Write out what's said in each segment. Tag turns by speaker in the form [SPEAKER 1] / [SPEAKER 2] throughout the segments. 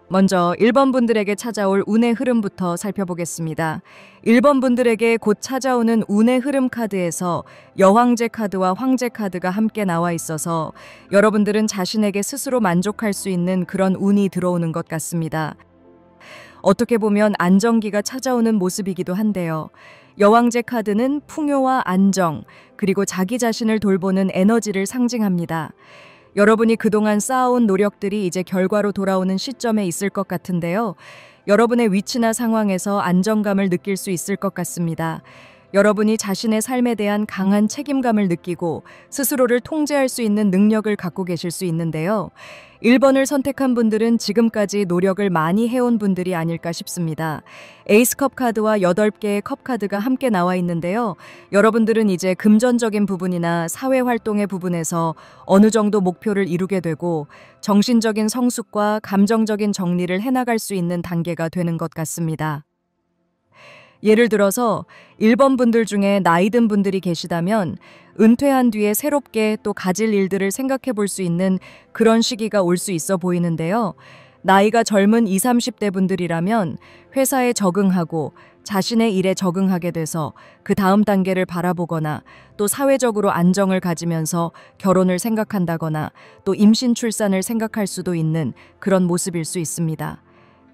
[SPEAKER 1] 먼저 1번 분들에게 찾아올 운의 흐름부터 살펴보겠습니다. 1번 분들에게 곧 찾아오는 운의 흐름 카드에서 여황제 카드와 황제 카드가 함께 나와 있어서 여러분들은 자신에게 스스로 만족할 수 있는 그런 운이 들어오는 것 같습니다. 어떻게 보면 안정기가 찾아오는 모습이기도 한데요. 여왕제 카드는 풍요와 안정, 그리고 자기 자신을 돌보는 에너지를 상징합니다. 여러분이 그동안 쌓아온 노력들이 이제 결과로 돌아오는 시점에 있을 것 같은데요. 여러분의 위치나 상황에서 안정감을 느낄 수 있을 것 같습니다. 여러분이 자신의 삶에 대한 강한 책임감을 느끼고 스스로를 통제할 수 있는 능력을 갖고 계실 수 있는데요. 1번을 선택한 분들은 지금까지 노력을 많이 해온 분들이 아닐까 싶습니다. 에이스컵 카드와 8개의 컵 카드가 함께 나와 있는데요. 여러분들은 이제 금전적인 부분이나 사회활동의 부분에서 어느 정도 목표를 이루게 되고 정신적인 성숙과 감정적인 정리를 해나갈 수 있는 단계가 되는 것 같습니다. 예를 들어서 1번 분들 중에 나이 든 분들이 계시다면 은퇴한 뒤에 새롭게 또 가질 일들을 생각해 볼 수 있는 그런 시기가 올 수 있어 보이는데요. 나이가 젊은 20, 30대 분들이라면 회사에 적응하고 자신의 일에 적응하게 돼서 그 다음 단계를 바라보거나 또 사회적으로 안정을 가지면서 결혼을 생각한다거나 또 임신 출산을 생각할 수도 있는 그런 모습일 수 있습니다.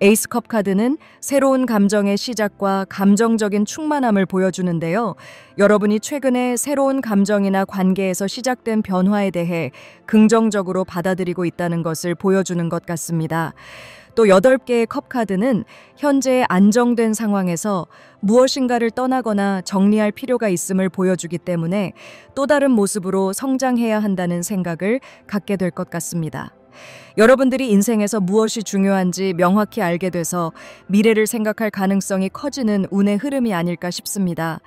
[SPEAKER 1] 에이스컵 카드는 새로운 감정의 시작과 감정적인 충만함을 보여주는데요. 여러분이 최근에 새로운 감정이나 관계에서 시작된 변화에 대해 긍정적으로 받아들이고 있다는 것을 보여주는 것 같습니다. 또 8개의 컵 카드는 현재의 안정된 상황에서 무엇인가를 떠나거나 정리할 필요가 있음을 보여주기 때문에 또 다른 모습으로 성장해야 한다는 생각을 갖게 될 것 같습니다. 여러분들이 인생에서 무엇이 중요한지 명확히 알게 돼서 미래를 생각할 가능성이 커지는 운의 흐름이 아닐까 싶습니다.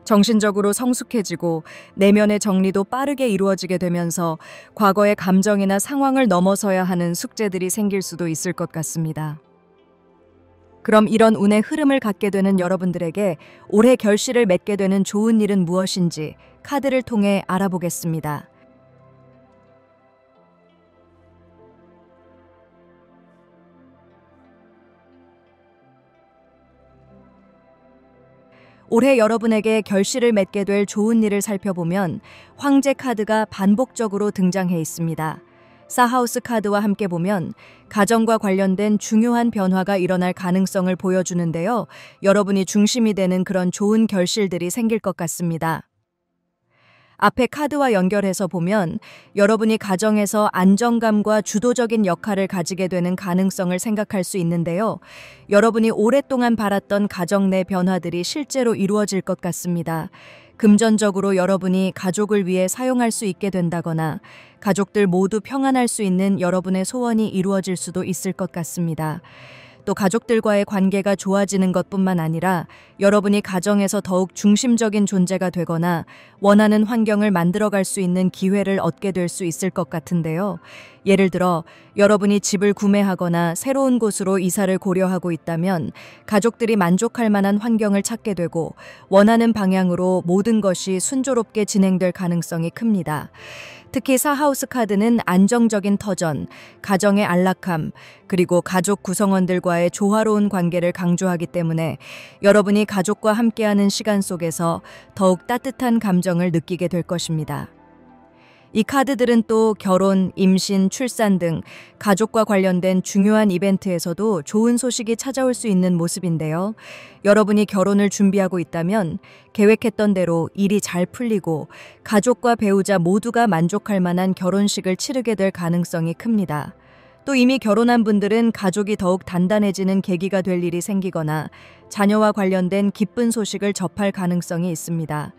[SPEAKER 1] 정신적으로 성숙해지고 내면의 정리도 빠르게 이루어지게 되면서 과거의 감정이나 상황을 넘어서야 하는 숙제들이 생길 수도 있을 것 같습니다. 그럼 이런 운의 흐름을 갖게 되는 여러분들에게 올해 결실을 맺게 되는 좋은 일은 무엇인지 카드를 통해 알아보겠습니다. 올해 여러분에게 결실을 맺게 될 좋은 일을 살펴보면 황제 카드가 반복적으로 등장해 있습니다. 사하우스 카드와 함께 보면 가정과 관련된 중요한 변화가 일어날 가능성을 보여주는데요. 여러분이 중심이 되는 그런 좋은 결실들이 생길 것 같습니다. 앞에 카드와 연결해서 보면 여러분이 가정에서 안정감과 주도적인 역할을 가지게 되는 가능성을 생각할 수 있는데요. 여러분이 오랫동안 바랐던 가정 내 변화들이 실제로 이루어질 것 같습니다. 금전적으로 여러분이 가족을 위해 사용할 수 있게 된다거나 가족들 모두 평안할 수 있는 여러분의 소원이 이루어질 수도 있을 것 같습니다. 또 가족들과의 관계가 좋아지는 것뿐만 아니라 여러분이 가정에서 더욱 중심적인 존재가 되거나 원하는 환경을 만들어갈 수 있는 기회를 얻게 될 수 있을 것 같은데요. 예를 들어 여러분이 집을 구매하거나 새로운 곳으로 이사를 고려하고 있다면 가족들이 만족할 만한 환경을 찾게 되고 원하는 방향으로 모든 것이 순조롭게 진행될 가능성이 큽니다. 특히 사하우스 카드는 안정적인 터전, 가정의 안락함, 그리고 가족 구성원들과의 조화로운 관계를 강조하기 때문에 여러분이 가족과 함께하는 시간 속에서 더욱 따뜻한 감정을 느끼게 될 것입니다. 이 카드들은 또 결혼, 임신, 출산 등 가족과 관련된 중요한 이벤트에서도 좋은 소식이 찾아올 수 있는 모습인데요. 여러분이 결혼을 준비하고 있다면 계획했던 대로 일이 잘 풀리고 가족과 배우자 모두가 만족할 만한 결혼식을 치르게 될 가능성이 큽니다. 또 이미 결혼한 분들은 가족이 더욱 단단해지는 계기가 될 일이 생기거나 자녀와 관련된 기쁜 소식을 접할 가능성이 있습니다.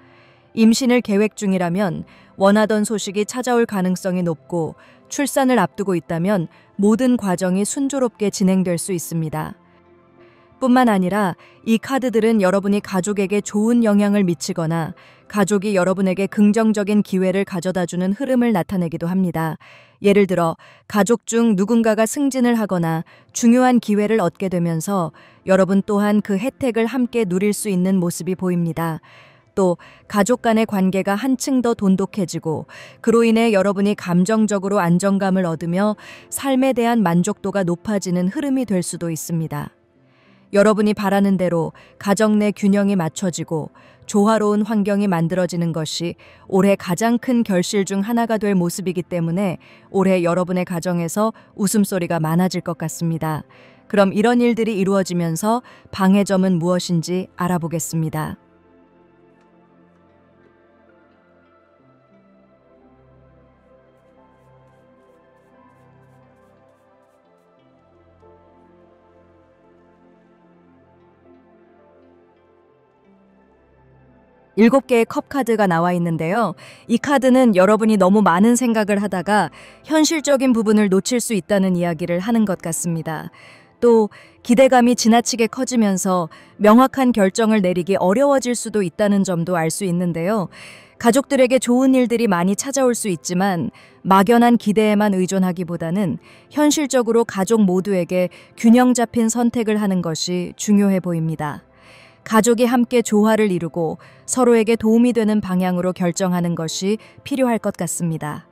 [SPEAKER 1] 임신을 계획 중이라면 원하던 소식이 찾아올 가능성이 높고 출산을 앞두고 있다면 모든 과정이 순조롭게 진행될 수 있습니다. 뿐만 아니라 이 카드들은 여러분이 가족에게 좋은 영향을 미치거나 가족이 여러분에게 긍정적인 기회를 가져다주는 흐름을 나타내기도 합니다. 예를 들어 가족 중 누군가가 승진을 하거나 중요한 기회를 얻게 되면서 여러분 또한 그 혜택을 함께 누릴 수 있는 모습이 보입니다. 또 가족 간의 관계가 한층 더 돈독해지고 그로 인해 여러분이 감정적으로 안정감을 얻으며 삶에 대한 만족도가 높아지는 흐름이 될 수도 있습니다. 여러분이 바라는 대로 가정 내 균형이 맞춰지고 조화로운 환경이 만들어지는 것이 올해 가장 큰 결실 중 하나가 될 모습이기 때문에 올해 여러분의 가정에서 웃음소리가 많아질 것 같습니다. 그럼 이런 일들이 이루어지면서 방해점은 무엇인지 알아보겠습니다. 일곱 개의 컵 카드가 나와 있는데요. 이 카드는 여러분이 너무 많은 생각을 하다가 현실적인 부분을 놓칠 수 있다는 이야기를 하는 것 같습니다. 또 기대감이 지나치게 커지면서 명확한 결정을 내리기 어려워질 수도 있다는 점도 알 수 있는데요. 가족들에게 좋은 일들이 많이 찾아올 수 있지만 막연한 기대에만 의존하기보다는 현실적으로 가족 모두에게 균형 잡힌 선택을 하는 것이 중요해 보입니다. 가족이 함께 조화를 이루고 서로에게 도움이 되는 방향으로 결정하는 것이 필요할 것 같습니다.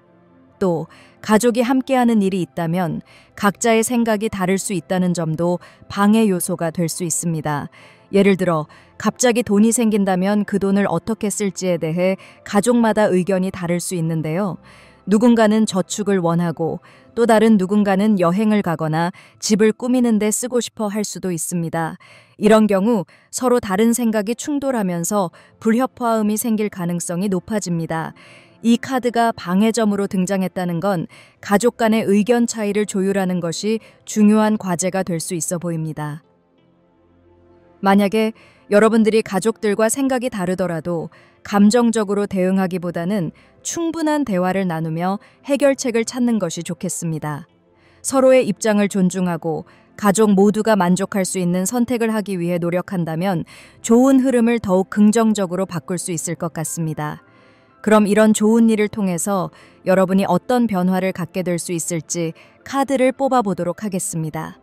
[SPEAKER 1] 또 가족이 함께하는 일이 있다면 각자의 생각이 다를 수 있다는 점도 방해 요소가 될 수 있습니다. 예를 들어 갑자기 돈이 생긴다면 그 돈을 어떻게 쓸지에 대해 가족마다 의견이 다를 수 있는데요. 누군가는 저축을 원하고 또 다른 누군가는 여행을 가거나 집을 꾸미는 데 쓰고 싶어 할 수도 있습니다. 이런 경우 서로 다른 생각이 충돌하면서 불협화음이 생길 가능성이 높아집니다. 이 카드가 방해점으로 등장했다는 건 가족 간의 의견 차이를 조율하는 것이 중요한 과제가 될 수 있어 보입니다. 만약에 여러분들이 가족들과 생각이 다르더라도 감정적으로 대응하기보다는 충분한 대화를 나누며 해결책을 찾는 것이 좋겠습니다. 서로의 입장을 존중하고 가족 모두가 만족할 수 있는 선택을 하기 위해 노력한다면 좋은 흐름을 더욱 긍정적으로 바꿀 수 있을 것 같습니다. 그럼 이런 좋은 일을 통해서 여러분이 어떤 변화를 갖게 될 수 있을지 카드를 뽑아보도록 하겠습니다.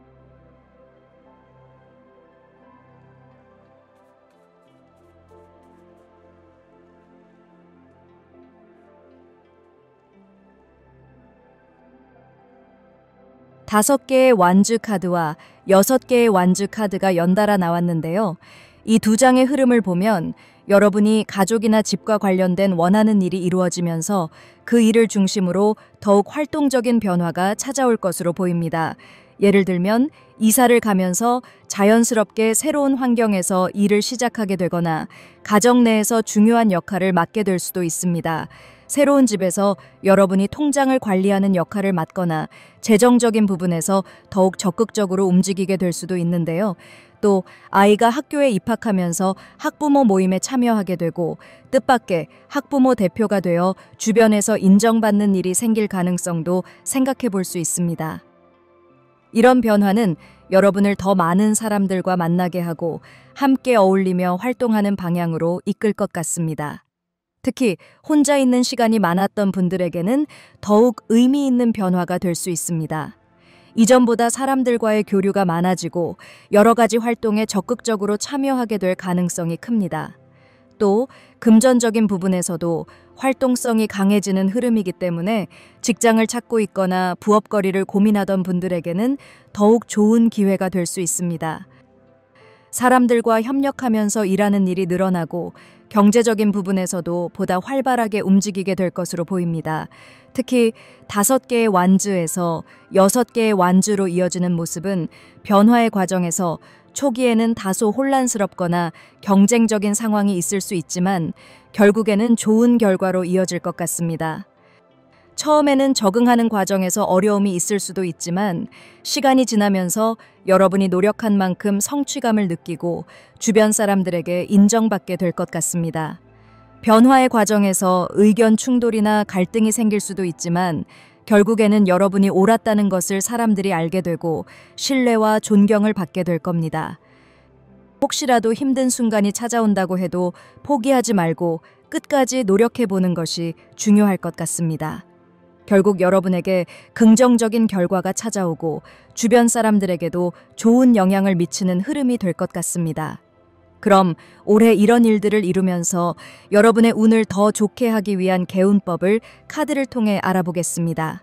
[SPEAKER 1] 다섯 개의 완즈 카드와 6개의 완즈 카드가 연달아 나왔는데요. 이 두 장의 흐름을 보면 여러분이 가족이나 집과 관련된 원하는 일이 이루어지면서 그 일을 중심으로 더욱 활동적인 변화가 찾아올 것으로 보입니다. 예를 들면 이사를 가면서 자연스럽게 새로운 환경에서 일을 시작하게 되거나 가정 내에서 중요한 역할을 맡게 될 수도 있습니다. 새로운 집에서 여러분이 통장을 관리하는 역할을 맡거나 재정적인 부분에서 더욱 적극적으로 움직이게 될 수도 있는데요. 또 아이가 학교에 입학하면서 학부모 모임에 참여하게 되고 뜻밖의 학부모 대표가 되어 주변에서 인정받는 일이 생길 가능성도 생각해 볼 수 있습니다. 이런 변화는 여러분을 더 많은 사람들과 만나게 하고 함께 어울리며 활동하는 방향으로 이끌 것 같습니다. 특히 혼자 있는 시간이 많았던 분들에게는 더욱 의미 있는 변화가 될 수 있습니다. 이전보다 사람들과의 교류가 많아지고 여러 가지 활동에 적극적으로 참여하게 될 가능성이 큽니다. 또 금전적인 부분에서도 활동성이 강해지는 흐름이기 때문에 직장을 찾고 있거나 부업거리를 고민하던 분들에게는 더욱 좋은 기회가 될 수 있습니다. 사람들과 협력하면서 일하는 일이 늘어나고 경제적인 부분에서도 보다 활발하게 움직이게 될 것으로 보입니다. 특히 5개의 완즈에서 6개의 완즈로 이어지는 모습은 변화의 과정에서 초기에는 다소 혼란스럽거나 경쟁적인 상황이 있을 수 있지만 결국에는 좋은 결과로 이어질 것 같습니다. 처음에는 적응하는 과정에서 어려움이 있을 수도 있지만 시간이 지나면서 여러분이 노력한 만큼 성취감을 느끼고 주변 사람들에게 인정받게 될 것 같습니다. 변화의 과정에서 의견 충돌이나 갈등이 생길 수도 있지만 결국에는 여러분이 옳았다는 것을 사람들이 알게 되고 신뢰와 존경을 받게 될 겁니다. 혹시라도 힘든 순간이 찾아온다고 해도 포기하지 말고 끝까지 노력해보는 것이 중요할 것 같습니다. 결국 여러분에게 긍정적인 결과가 찾아오고 주변 사람들에게도 좋은 영향을 미치는 흐름이 될 것 같습니다. 그럼 올해 이런 일들을 이루면서 여러분의 운을 더 좋게 하기 위한 개운법을 카드를 통해 알아보겠습니다.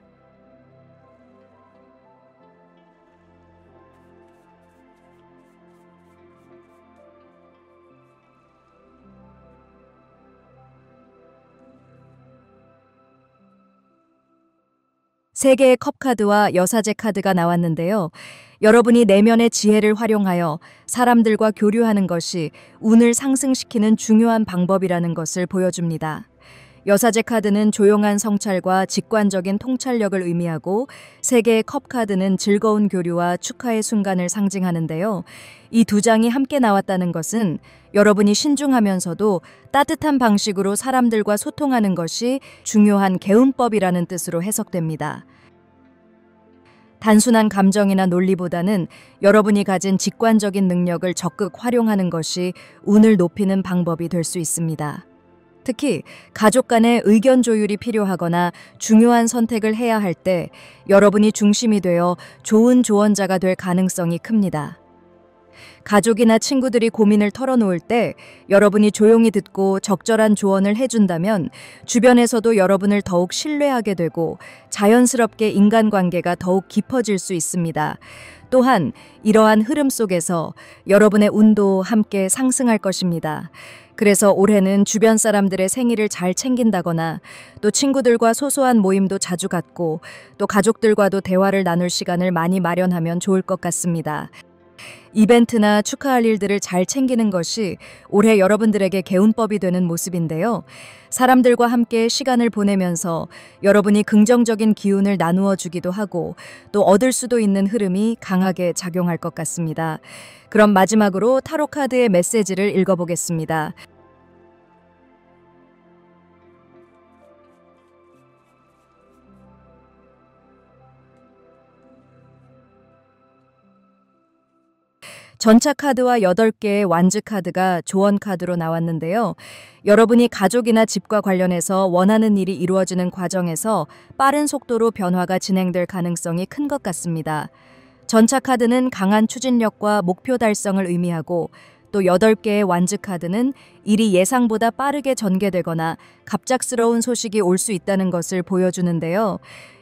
[SPEAKER 1] 세 개의 컵 카드와 여사제 카드가 나왔는데요. 여러분이 내면의 지혜를 활용하여 사람들과 교류하는 것이 운을 상승시키는 중요한 방법이라는 것을 보여줍니다. 여사제 카드는 조용한 성찰과 직관적인 통찰력을 의미하고 세 개의 컵 카드는 즐거운 교류와 축하의 순간을 상징하는데요. 이 두 장이 함께 나왔다는 것은 여러분이 신중하면서도 따뜻한 방식으로 사람들과 소통하는 것이 중요한 개운법이라는 뜻으로 해석됩니다. 단순한 감정이나 논리보다는 여러분이 가진 직관적인 능력을 적극 활용하는 것이 운을 높이는 방법이 될 수 있습니다. 특히 가족 간의 의견 조율이 필요하거나 중요한 선택을 해야 할 때 여러분이 중심이 되어 좋은 조언자가 될 가능성이 큽니다. 가족이나 친구들이 고민을 털어놓을 때 여러분이 조용히 듣고 적절한 조언을 해준다면 주변에서도 여러분을 더욱 신뢰하게 되고 자연스럽게 인간관계가 더욱 깊어질 수 있습니다. 또한 이러한 흐름 속에서 여러분의 운도 함께 상승할 것입니다. 그래서 올해는 주변 사람들의 생일을 잘 챙긴다거나 또 친구들과 소소한 모임도 자주 갖고 또 가족들과도 대화를 나눌 시간을 많이 마련하면 좋을 것 같습니다. 이벤트나 축하할 일들을 잘 챙기는 것이 올해 여러분들에게 개운법이 되는 모습인데요. 사람들과 함께 시간을 보내면서 여러분이 긍정적인 기운을 나누어 주기도 하고 또 얻을 수도 있는 흐름이 강하게 작용할 것 같습니다. 그럼 마지막으로 타로 카드의 메시지를 읽어보겠습니다. 전차 카드와 8개의 완즈 카드가 조언 카드로 나왔는데요. 여러분이 가족이나 집과 관련해서 원하는 일이 이루어지는 과정에서 빠른 속도로 변화가 진행될 가능성이 큰 것 같습니다. 전차 카드는 강한 추진력과 목표 달성을 의미하고 또 8개의 완즈 카드는 일이 예상보다 빠르게 전개되거나 갑작스러운 소식이 올 수 있다는 것을 보여주는데요.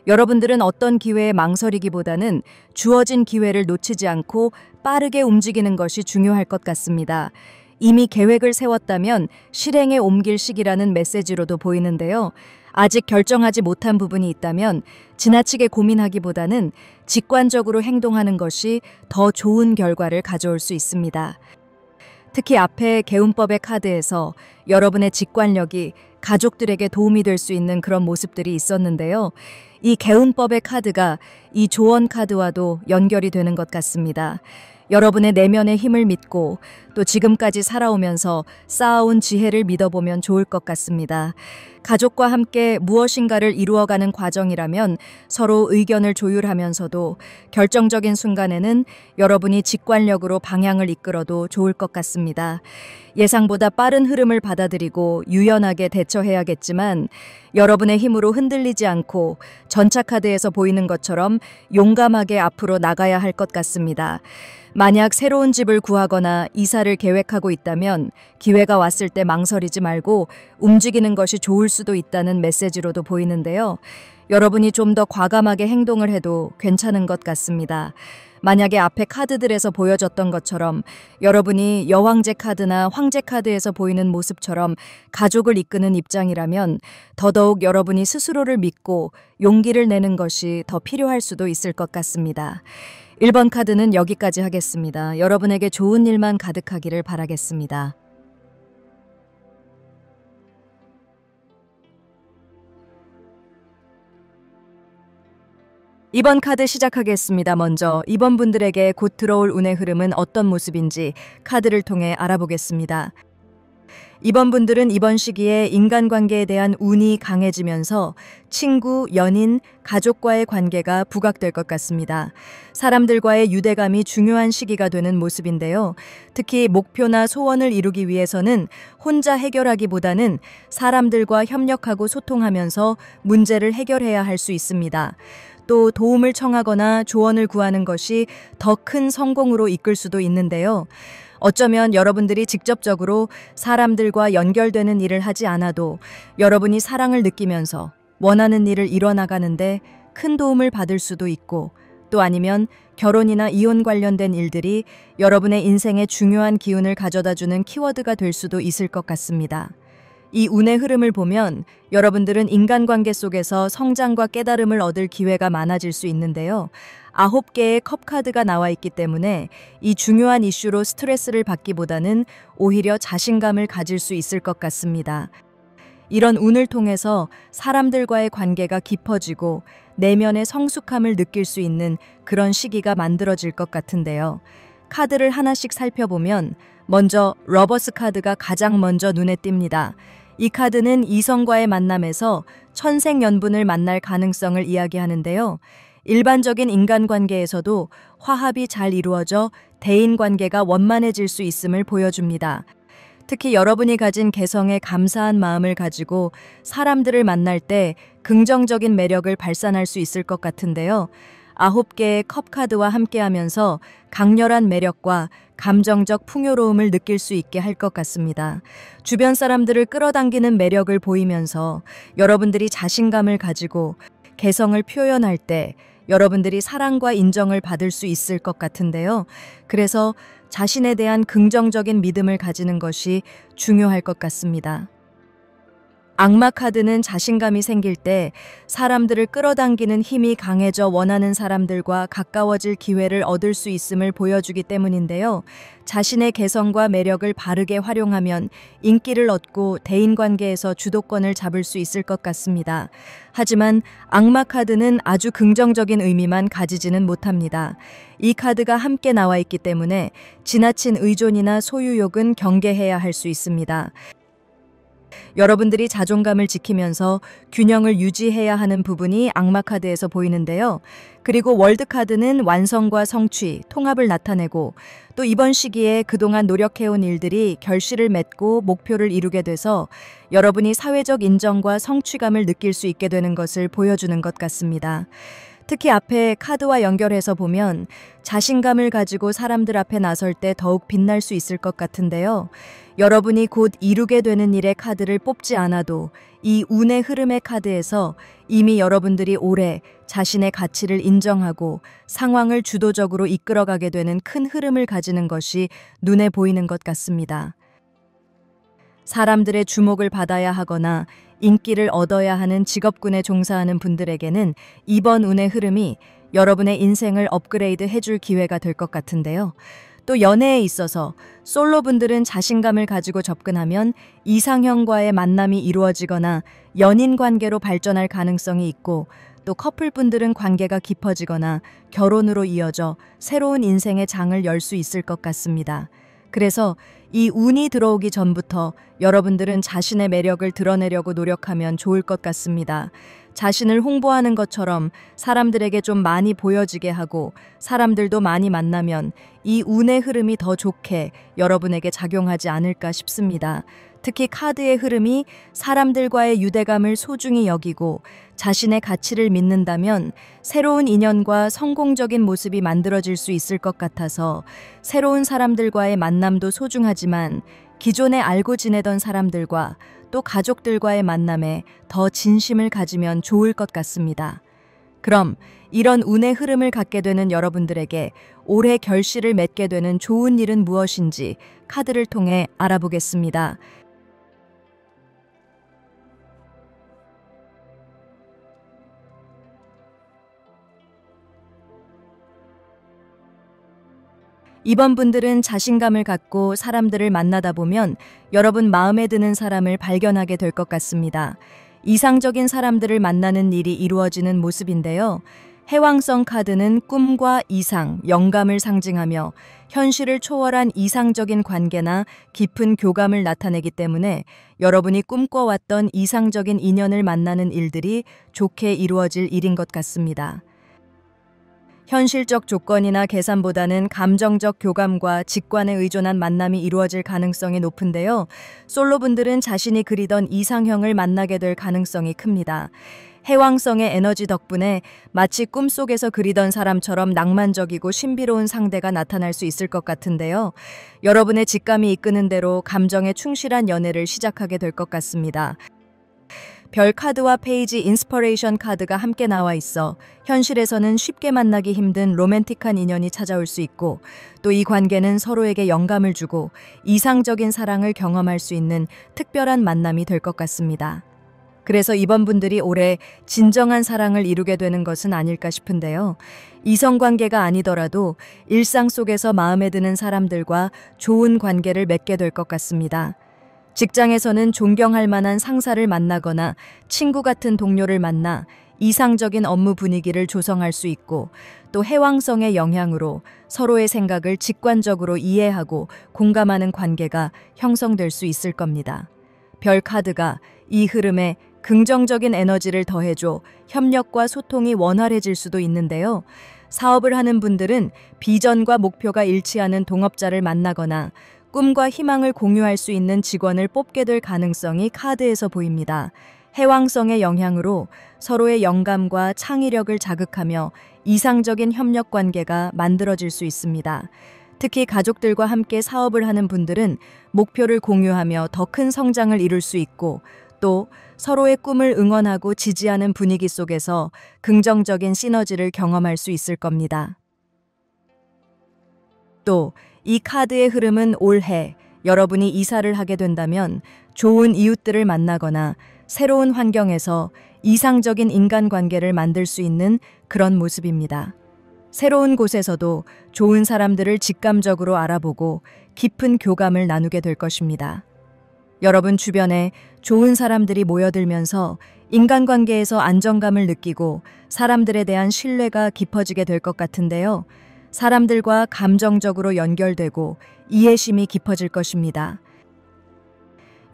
[SPEAKER 1] 여러분들은 어떤 기회에 망설이기보다는 주어진 기회를 놓치지 않고 빠르게 움직이는 것이 중요할 것 같습니다. 이미 계획을 세웠다면 실행에 옮길 시기라는 메시지로도 보이는데요. 아직 결정하지 못한 부분이 있다면 지나치게 고민하기보다는 직관적으로 행동하는 것이 더 좋은 결과를 가져올 수 있습니다. 특히 앞에 개운법의 카드에서 여러분의 직관력이 가족들에게 도움이 될 수 있는 그런 모습들이 있었는데요. 이 개운법의 카드가 이 조언 카드와도 연결이 되는 것 같습니다. 여러분의 내면의 힘을 믿고 또 지금까지 살아오면서 쌓아온 지혜를 믿어보면 좋을 것 같습니다. 가족과 함께 무엇인가를 이루어가는 과정이라면 서로 의견을 조율하면서도 결정적인 순간에는 여러분이 직관력으로 방향을 이끌어도 좋을 것 같습니다. 예상보다 빠른 흐름을 받아들이고 유연하게 대처해야겠지만 여러분의 힘으로 흔들리지 않고 전차 카드에서 보이는 것처럼 용감하게 앞으로 나가야 할 것 같습니다. 만약 새로운 집을 구하거나 이사를 계획하고 있다면 기회가 왔을 때 망설이지 말고 움직이는 것이 좋을 수도 있다는 메시지로도 보이는데요. 여러분이 좀 더 과감하게 행동을 해도 괜찮은 것 같습니다. 만약에 앞에 카드들에서 보여졌던 것처럼 여러분이 여왕제 카드나 황제 카드에서 보이는 모습처럼 가족을 이끄는 입장이라면 더더욱 여러분이 스스로를 믿고 용기를 내는 것이 더 필요할 수도 있을 것 같습니다. 1번 카드는 여기까지 하겠습니다. 여러분에게 좋은 일만 가득하기를 바라겠습니다. 이번 카드 시작하겠습니다. 먼저 이번 분들에게 곧 들어올 운의 흐름은 어떤 모습인지 카드를 통해 알아보겠습니다. 이번 분들은 이번 시기에 인간관계에 대한 운이 강해지면서 친구, 연인, 가족과의 관계가 부각될 것 같습니다. 사람들과의 유대감이 중요한 시기가 되는 모습인데요. 특히 목표나 소원을 이루기 위해서는 혼자 해결하기보다는 사람들과 협력하고 소통하면서 문제를 해결해야 할 수 있습니다. 또 도움을 청하거나 조언을 구하는 것이 더 큰 성공으로 이끌 수도 있는데요. 어쩌면 여러분들이 직접적으로 사람들과 연결되는 일을 하지 않아도 여러분이 사랑을 느끼면서 원하는 일을 이뤄나가는데 큰 도움을 받을 수도 있고, 또 아니면 결혼이나 이혼 관련된 일들이 여러분의 인생에 중요한 기운을 가져다주는 키워드가 될 수도 있을 것 같습니다. 이 운의 흐름을 보면 여러분들은 인간관계 속에서 성장과 깨달음을 얻을 기회가 많아질 수 있는데요. 9개의 컵 카드가 나와 있기 때문에 이 중요한 이슈로 스트레스를 받기보다는 오히려 자신감을 가질 수 있을 것 같습니다. 이런 운을 통해서 사람들과의 관계가 깊어지고 내면의 성숙함을 느낄 수 있는 그런 시기가 만들어질 것 같은데요. 카드를 하나씩 살펴보면 먼저 러버스 카드가 가장 먼저 눈에 띕니다. 이 카드는 이성과의 만남에서 천생연분을 만날 가능성을 이야기하는데요. 일반적인 인간관계에서도 화합이 잘 이루어져 대인관계가 원만해질 수 있음을 보여줍니다. 특히 여러분이 가진 개성에 감사한 마음을 가지고 사람들을 만날 때 긍정적인 매력을 발산할 수 있을 것 같은데요. 9개의 컵 카드와 함께하면서 강렬한 매력과 감정적 풍요로움을 느낄 수 있게 할 것 같습니다. 주변 사람들을 끌어당기는 매력을 보이면서 여러분들이 자신감을 가지고 개성을 표현할 때 여러분들이 사랑과 인정을 받을 수 있을 것 같은데요. 그래서 자신에 대한 긍정적인 믿음을 가지는 것이 중요할 것 같습니다. 악마 카드는 자신감이 생길 때 사람들을 끌어당기는 힘이 강해져 원하는 사람들과 가까워질 기회를 얻을 수 있음을 보여주기 때문인데요. 자신의 개성과 매력을 바르게 활용하면 인기를 얻고 대인관계에서 주도권을 잡을 수 있을 것 같습니다. 하지만 악마 카드는 아주 긍정적인 의미만 가지지는 못합니다. 이 카드가 함께 나와 있기 때문에 지나친 의존이나 소유욕은 경계해야 할 수 있습니다. 여러분들이 자존감을 지키면서 균형을 유지해야 하는 부분이 악마 카드에서 보이는데요. 그리고 월드 카드는 완성과 성취, 통합을 나타내고 또 이번 시기에 그동안 노력해온 일들이 결실을 맺고 목표를 이루게 돼서 여러분이 사회적 인정과 성취감을 느낄 수 있게 되는 것을 보여주는 것 같습니다. 특히 앞에 카드와 연결해서 보면 자신감을 가지고 사람들 앞에 나설 때 더욱 빛날 수 있을 것 같은데요. 여러분이 곧 이루게 되는 일의 카드를 뽑지 않아도 이 운의 흐름의 카드에서 이미 여러분들이 올해 자신의 가치를 인정하고 상황을 주도적으로 이끌어가게 되는 큰 흐름을 가지는 것이 눈에 보이는 것 같습니다. 사람들의 주목을 받아야 하거나 인기를 얻어야 하는 직업군에 종사하는 분들에게는 이번 운의 흐름이 여러분의 인생을 업그레이드 해줄 기회가 될 것 같은데요. 또 연애에 있어서 솔로분들은 자신감을 가지고 접근하면 이상형과의 만남이 이루어지거나 연인 관계로 발전할 가능성이 있고, 또 커플분들은 관계가 깊어지거나 결혼으로 이어져 새로운 인생의 장을 열 수 있을 것 같습니다. 그래서 이 운이 들어오기 전부터 여러분들은 자신의 매력을 드러내려고 노력하면 좋을 것 같습니다. 자신을 홍보하는 것처럼 사람들에게 좀 많이 보여지게 하고 사람들도 많이 만나면 이 운의 흐름이 더 좋게 여러분에게 작용하지 않을까 싶습니다. 특히 카드의 흐름이 사람들과의 유대감을 소중히 여기고 자신의 가치를 믿는다면 새로운 인연과 성공적인 모습이 만들어질 수 있을 것 같아서 새로운 사람들과의 만남도 소중하지만 기존에 알고 지내던 사람들과 또 가족들과의 만남에 더 진심을 가지면 좋을 것 같습니다. 그럼 이런 운의 흐름을 갖게 되는 여러분들에게 올해 결실을 맺게 되는 좋은 일은 무엇인지 카드를 통해 알아보겠습니다. 이번 분들은 자신감을 갖고 사람들을 만나다 보면 여러분 마음에 드는 사람을 발견하게 될 것 같습니다. 이상적인 사람들을 만나는 일이 이루어지는 모습인데요. 해왕성 카드는 꿈과 이상, 영감을 상징하며 현실을 초월한 이상적인 관계나 깊은 교감을 나타내기 때문에 여러분이 꿈꿔왔던 이상적인 인연을 만나는 일들이 좋게 이루어질 일인 것 같습니다. 현실적 조건이나 계산보다는 감정적 교감과 직관에 의존한 만남이 이루어질 가능성이 높은데요. 솔로분들은 자신이 그리던 이상형을 만나게 될 가능성이 큽니다. 해왕성의 에너지 덕분에 마치 꿈속에서 그리던 사람처럼 낭만적이고 신비로운 상대가 나타날 수 있을 것 같은데요. 여러분의 직감이 이끄는 대로 감정에 충실한 연애를 시작하게 될 것 같습니다. 별 카드와 페이지 인스퍼레이션 카드가 함께 나와 있어 현실에서는 쉽게 만나기 힘든 로맨틱한 인연이 찾아올 수 있고, 또 이 관계는 서로에게 영감을 주고 이상적인 사랑을 경험할 수 있는 특별한 만남이 될 것 같습니다. 그래서 이번 분들이 올해 진정한 사랑을 이루게 되는 것은 아닐까 싶은데요. 이성관계가 아니더라도 일상 속에서 마음에 드는 사람들과 좋은 관계를 맺게 될 것 같습니다. 직장에서는 존경할 만한 상사를 만나거나 친구 같은 동료를 만나 이상적인 업무 분위기를 조성할 수 있고, 또 해왕성의 영향으로 서로의 생각을 직관적으로 이해하고 공감하는 관계가 형성될 수 있을 겁니다. 별 카드가 이 흐름에 긍정적인 에너지를 더해줘 협력과 소통이 원활해질 수도 있는데요. 사업을 하는 분들은 비전과 목표가 일치하는 동업자를 만나거나 꿈과 희망을 공유할 수 있는 직원을 뽑게 될 가능성이 카드에서 보입니다. 해왕성의 영향으로 서로의 영감과 창의력을 자극하며 이상적인 협력 관계가 만들어질 수 있습니다. 특히 가족들과 함께 사업을 하는 분들은 목표를 공유하며 더 큰 성장을 이룰 수 있고, 또 서로의 꿈을 응원하고 지지하는 분위기 속에서 긍정적인 시너지를 경험할 수 있을 겁니다. 또 이 카드의 흐름은 올해 여러분이 이사를 하게 된다면 좋은 이웃들을 만나거나 새로운 환경에서 이상적인 인간관계를 만들 수 있는 그런 모습입니다. 새로운 곳에서도 좋은 사람들을 직감적으로 알아보고 깊은 교감을 나누게 될 것입니다. 여러분 주변에 좋은 사람들이 모여들면서 인간관계에서 안정감을 느끼고 사람들에 대한 신뢰가 깊어지게 될 것 같은데요. 사람들과 감정적으로 연결되고 이해심이 깊어질 것입니다.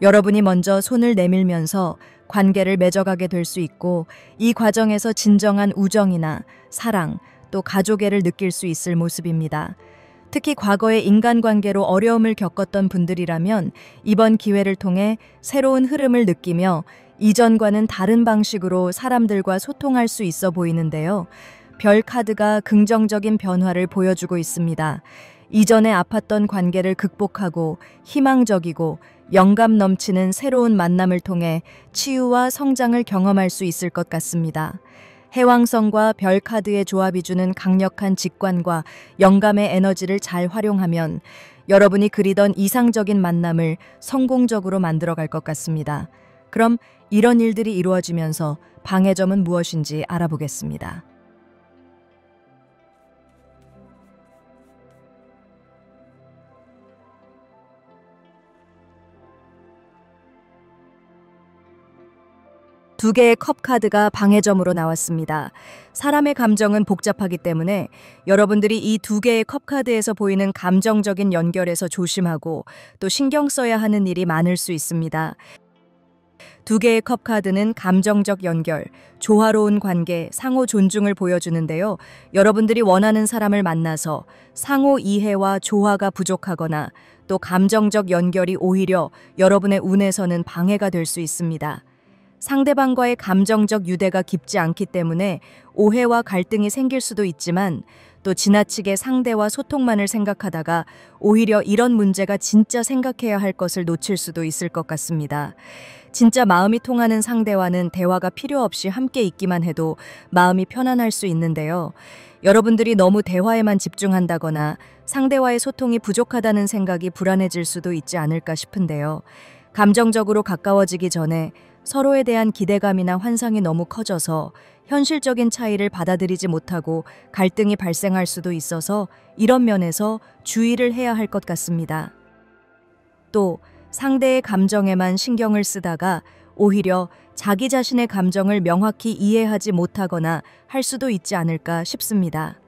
[SPEAKER 1] 여러분이 먼저 손을 내밀면서 관계를 맺어가게 될 수 있고, 이 과정에서 진정한 우정이나 사랑, 또 가족애를 느낄 수 있을 모습입니다. 특히 과거의 인간관계로 어려움을 겪었던 분들이라면 이번 기회를 통해 새로운 흐름을 느끼며 이전과는 다른 방식으로 사람들과 소통할 수 있어 보이는데요. 별 카드가 긍정적인 변화를 보여주고 있습니다. 이전에 아팠던 관계를 극복하고 희망적이고 영감 넘치는 새로운 만남을 통해 치유와 성장을 경험할 수 있을 것 같습니다. 해왕성과 별 카드의 조합이 주는 강력한 직관과 영감의 에너지를 잘 활용하면 여러분이 그리던 이상적인 만남을 성공적으로 만들어갈 것 같습니다. 그럼 이런 일들이 이루어지면서 방해점은 무엇인지 알아보겠습니다. 두 개의 컵 카드가 방해점으로 나왔습니다. 사람의 감정은 복잡하기 때문에 여러분들이 이 두 개의 컵 카드에서 보이는 감정적인 연결에서 조심하고 또 신경 써야 하는 일이 많을 수 있습니다. 두 개의 컵 카드는 감정적 연결, 조화로운 관계, 상호 존중을 보여주는데요. 여러분들이 원하는 사람을 만나서 상호 이해와 조화가 부족하거나 또 감정적 연결이 오히려 여러분의 운에서는 방해가 될 수 있습니다. 상대방과의 감정적 유대가 깊지 않기 때문에 오해와 갈등이 생길 수도 있지만, 또 지나치게 상대와 소통만을 생각하다가 오히려 이런 문제가 진짜 생각해야 할 것을 놓칠 수도 있을 것 같습니다. 진짜 마음이 통하는 상대와는 대화가 필요 없이 함께 있기만 해도 마음이 편안할 수 있는데요. 여러분들이 너무 대화에만 집중한다거나 상대와의 소통이 부족하다는 생각이 불안해질 수도 있지 않을까 싶은데요. 감정적으로 가까워지기 전에 서로에 대한 기대감이나 환상이 너무 커져서 현실적인 차이를 받아들이지 못하고 갈등이 발생할 수도 있어서 이런 면에서 주의를 해야 할 것 같습니다. 또 상대의 감정에만 신경을 쓰다가 오히려 자기 자신의 감정을 명확히 이해하지 못하거나 할 수도 있지 않을까 싶습니다.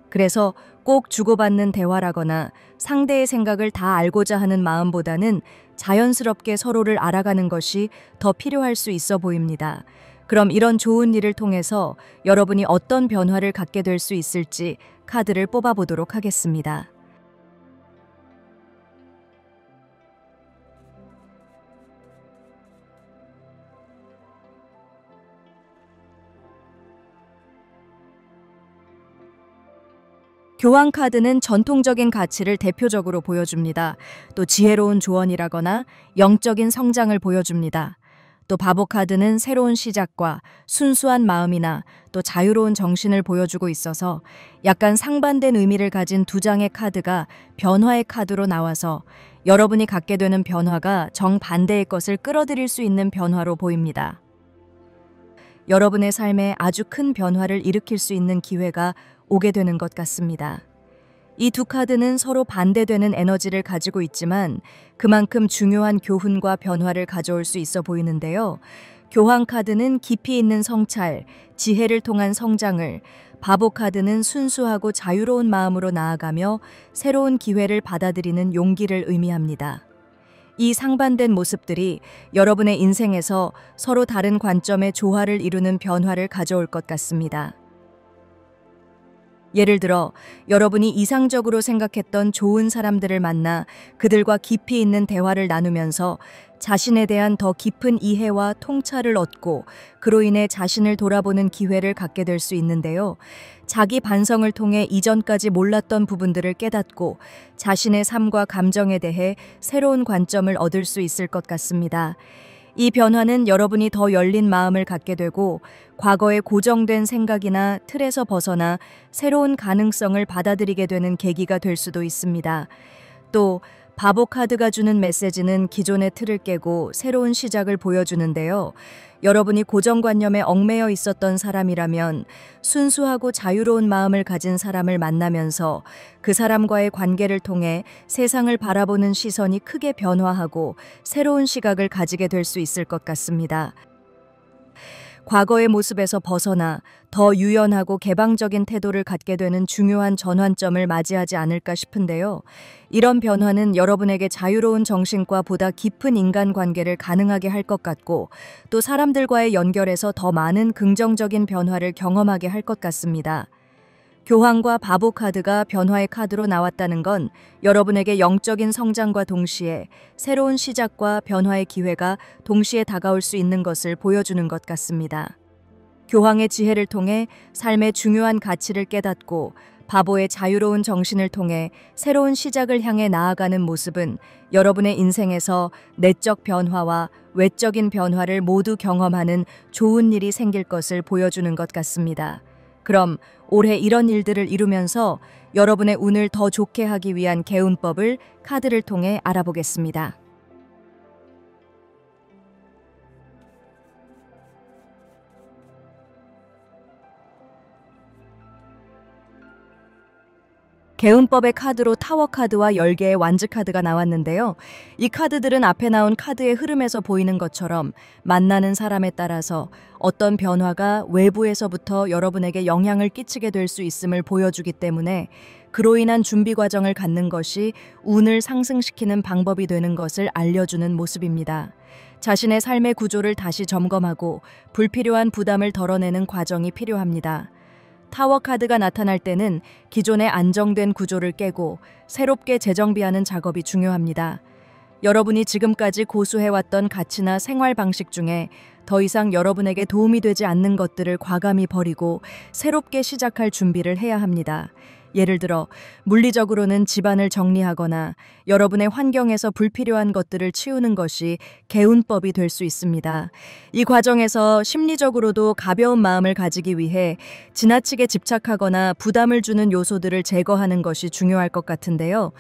[SPEAKER 1] 그래서 꼭 주고받는 대화라거나 상대의 생각을 다 알고자 하는 마음보다는 자연스럽게 서로를 알아가는 것이 더 필요할 수 있어 보입니다. 그럼 이런 좋은 일을 통해서 여러분이 어떤 변화를 갖게 될 수 있을지 카드를 뽑아보도록 하겠습니다. 교황 카드는 전통적인 가치를 대표적으로 보여줍니다. 또 지혜로운 조언이라거나 영적인 성장을 보여줍니다. 또 바보 카드는 새로운 시작과 순수한 마음이나 또 자유로운 정신을 보여주고 있어서 약간 상반된 의미를 가진 두 장의 카드가 변화의 카드로 나와서 여러분이 갖게 되는 변화가 정반대의 것을 끌어들일 수 있는 변화로 보입니다. 여러분의 삶에 아주 큰 변화를 일으킬 수 있는 기회가 오게 되는 것 같습니다. 이 두 카드는 서로 반대되는 에너지를 가지고 있지만 그만큼 중요한 교훈과 변화를 가져올 수 있어 보이는데요. 교황 카드는 깊이 있는 성찰, 지혜를 통한 성장을, 바보 카드는 순수하고 자유로운 마음으로 나아가며 새로운 기회를 받아들이는 용기를 의미합니다. 이 상반된 모습들이 여러분의 인생에서 서로 다른 관점의 조화를 이루는 변화를 가져올 것 같습니다. 예를 들어 여러분이 이상적으로 생각했던 좋은 사람들을 만나 그들과 깊이 있는 대화를 나누면서 자신에 대한 더 깊은 이해와 통찰을 얻고 그로 인해 자신을 돌아보는 기회를 갖게 될 수 있는데요. 자기 반성을 통해 이전까지 몰랐던 부분들을 깨닫고 자신의 삶과 감정에 대해 새로운 관점을 얻을 수 있을 것 같습니다. 이 변화는 여러분이 더 열린 마음을 갖게 되고 과거의 고정된 생각이나 틀에서 벗어나 새로운 가능성을 받아들이게 되는 계기가 될 수도 있습니다. 또 바보 카드가 주는 메시지는 기존의 틀을 깨고 새로운 시작을 보여주는데요. 여러분이 고정관념에 얽매여 있었던 사람이라면 순수하고 자유로운 마음을 가진 사람을 만나면서 그 사람과의 관계를 통해 세상을 바라보는 시선이 크게 변화하고 새로운 시각을 가지게 될 수 있을 것 같습니다. 과거의 모습에서 벗어나 더 유연하고 개방적인 태도를 갖게 되는 중요한 전환점을 맞이하지 않을까 싶은데요. 이런 변화는 여러분에게 자유로운 정신과 보다 깊은 인간관계를 가능하게 할 것 같고 또 사람들과의 연결에서 더 많은 긍정적인 변화를 경험하게 할 것 같습니다. 교황과 바보 카드가 변화의 카드로 나왔다는 건 여러분에게 영적인 성장과 동시에 새로운 시작과 변화의 기회가 동시에 다가올 수 있는 것을 보여주는 것 같습니다. 교황의 지혜를 통해 삶의 중요한 가치를 깨닫고 바보의 자유로운 정신을 통해 새로운 시작을 향해 나아가는 모습은 여러분의 인생에서 내적 변화와 외적인 변화를 모두 경험하는 좋은 일이 생길 것을 보여주는 것 같습니다. 그럼 올해 이런 일들을 이루면서 여러분의 운을 더 좋게 하기 위한 개운법을 카드를 통해 알아보겠습니다. 개운법의 카드로 타워 카드와 10개의 완즈 카드가 나왔는데요. 이 카드들은 앞에 나온 카드의 흐름에서 보이는 것처럼 만나는 사람에 따라서 어떤 변화가 외부에서부터 여러분에게 영향을 끼치게 될 수 있음을 보여주기 때문에 그로 인한 준비 과정을 갖는 것이 운을 상승시키는 방법이 되는 것을 알려주는 모습입니다. 자신의 삶의 구조를 다시 점검하고 불필요한 부담을 덜어내는 과정이 필요합니다. 타워 카드가 나타날 때는 기존의 안정된 구조를 깨고 새롭게 재정비하는 작업이 중요합니다. 여러분이 지금까지 고수해왔던 가치나 생활 방식 중에 더 이상 여러분에게 도움이 되지 않는 것들을 과감히 버리고 새롭게 시작할 준비를 해야 합니다. 예를 들어 물리적으로는 집안을 정리하거나 여러분의 환경에서 불필요한 것들을 치우는 것이 개운법이 될 수 있습니다. 이 과정에서 심리적으로도 가벼운 마음을 가지기 위해 지나치게 집착하거나 부담을 주는 요소들을 제거하는 것이 중요할 것 같은데요.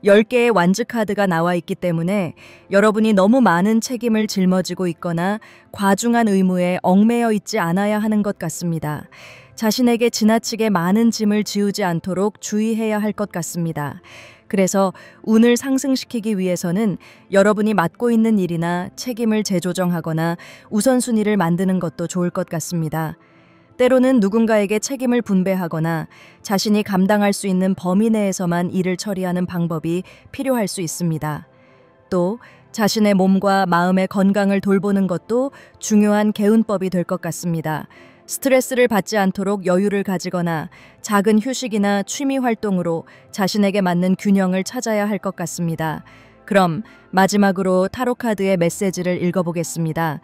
[SPEAKER 1] 10개의 완즈 카드가 나와 있기 때문에 여러분이 너무 많은 책임을 짊어지고 있거나 과중한 의무에 얽매여 있지 않아야 하는 것 같습니다. 자신에게 지나치게 많은 짐을 지우지 않도록 주의해야 할 것 같습니다. 그래서 운을 상승시키기 위해서는 여러분이 맡고 있는 일이나 책임을 재조정하거나 우선순위를 만드는 것도 좋을 것 같습니다. 때로는 누군가에게 책임을 분배하거나 자신이 감당할 수 있는 범위 내에서만 일을 처리하는 방법이 필요할 수 있습니다. 또 자신의 몸과 마음의 건강을 돌보는 것도 중요한 개운법이 될 것 같습니다. 스트레스를 받지 않도록 여유를 가지거나 작은 휴식이나 취미 활동으로 자신에게 맞는 균형을 찾아야 할 것 같습니다. 그럼 마지막으로 타로 카드의 메시지를 읽어보겠습니다.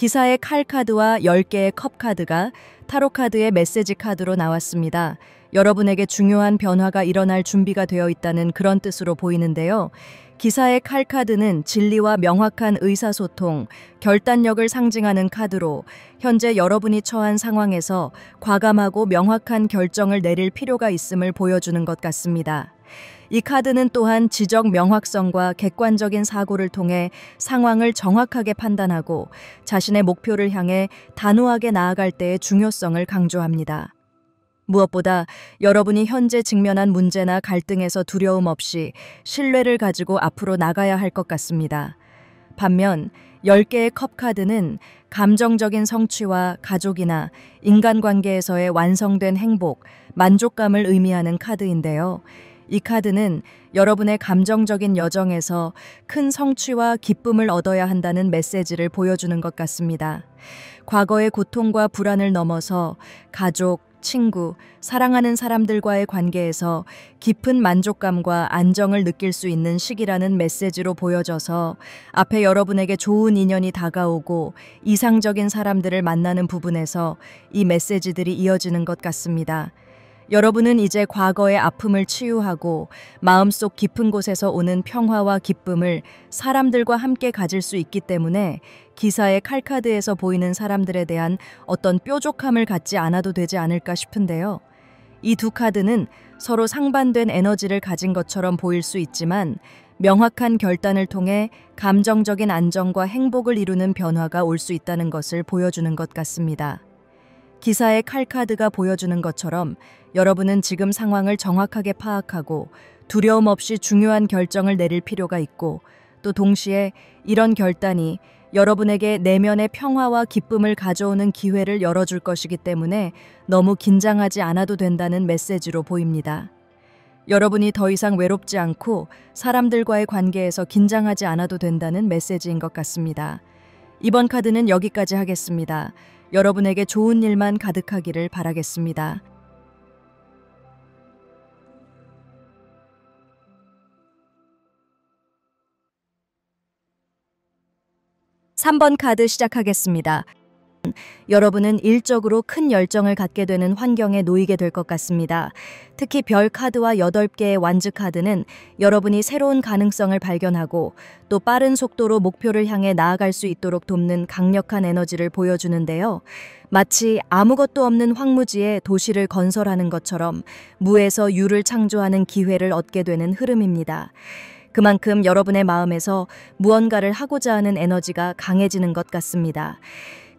[SPEAKER 1] 기사의 칼 카드와 10개의 컵 카드가 타로 카드의 메시지 카드로 나왔습니다. 여러분에게 중요한 변화가 일어날 준비가 되어 있다는 그런 뜻으로 보이는데요. 기사의 칼 카드는 진리와 명확한 의사소통, 결단력을 상징하는 카드로 현재 여러분이 처한 상황에서 과감하고 명확한 결정을 내릴 필요가 있음을 보여주는 것 같습니다. 이 카드는 또한 지적 명확성과 객관적인 사고를 통해 상황을 정확하게 판단하고 자신의 목표를 향해 단호하게 나아갈 때의 중요성을 강조합니다. 무엇보다 여러분이 현재 직면한 문제나 갈등에서 두려움 없이 신뢰를 가지고 앞으로 나가야 할 것 같습니다. 반면 10개의 컵 카드는 감정적인 성취와 가족이나 인간관계에서의 완성된 행복, 만족감을 의미하는 카드인데요. 이 카드는 여러분의 감정적인 여정에서 큰 성취와 기쁨을 얻어야 한다는 메시지를 보여주는 것 같습니다. 과거의 고통과 불안을 넘어서 가족, 친구, 사랑하는 사람들과의 관계에서 깊은 만족감과 안정을 느낄 수 있는 시기라는 메시지로 보여져서 앞에 여러분에게 좋은 인연이 다가오고 이상적인 사람들을 만나는 부분에서 이 메시지들이 이어지는 것 같습니다. 여러분은 이제 과거의 아픔을 치유하고 마음속 깊은 곳에서 오는 평화와 기쁨을 사람들과 함께 가질 수 있기 때문에 기사의 칼카드에서 보이는 사람들에 대한 어떤 뾰족함을 갖지 않아도 되지 않을까 싶은데요. 이 두 카드는 서로 상반된 에너지를 가진 것처럼 보일 수 있지만 명확한 결단을 통해 감정적인 안정과 행복을 이루는 변화가 올 수 있다는 것을 보여주는 것 같습니다. 기사의 칼카드가 보여주는 것처럼 여러분은 지금 상황을 정확하게 파악하고 두려움 없이 중요한 결정을 내릴 필요가 있고 또 동시에 이런 결단이 여러분에게 내면의 평화와 기쁨을 가져오는 기회를 열어줄 것이기 때문에 너무 긴장하지 않아도 된다는 메시지로 보입니다. 여러분이 더 이상 외롭지 않고 사람들과의 관계에서 긴장하지 않아도 된다는 메시지인 것 같습니다. 이번 카드는 여기까지 하겠습니다. 여러분에게 좋은 일만 가득하기를 바라겠습니다. 3번 카드 시작하겠습니다. 여러분은 일적으로 큰 열정을 갖게 되는 환경에 놓이게 될 것 같습니다. 특히 별 카드와 8개의 완즈 카드는 여러분이 새로운 가능성을 발견하고 또 빠른 속도로 목표를 향해 나아갈 수 있도록 돕는 강력한 에너지를 보여주는데요. 마치 아무것도 없는 황무지에 도시를 건설하는 것처럼 무에서 유를 창조하는 기회를 얻게 되는 흐름입니다. 그만큼 여러분의 마음에서 무언가를 하고자 하는 에너지가 강해지는 것 같습니다.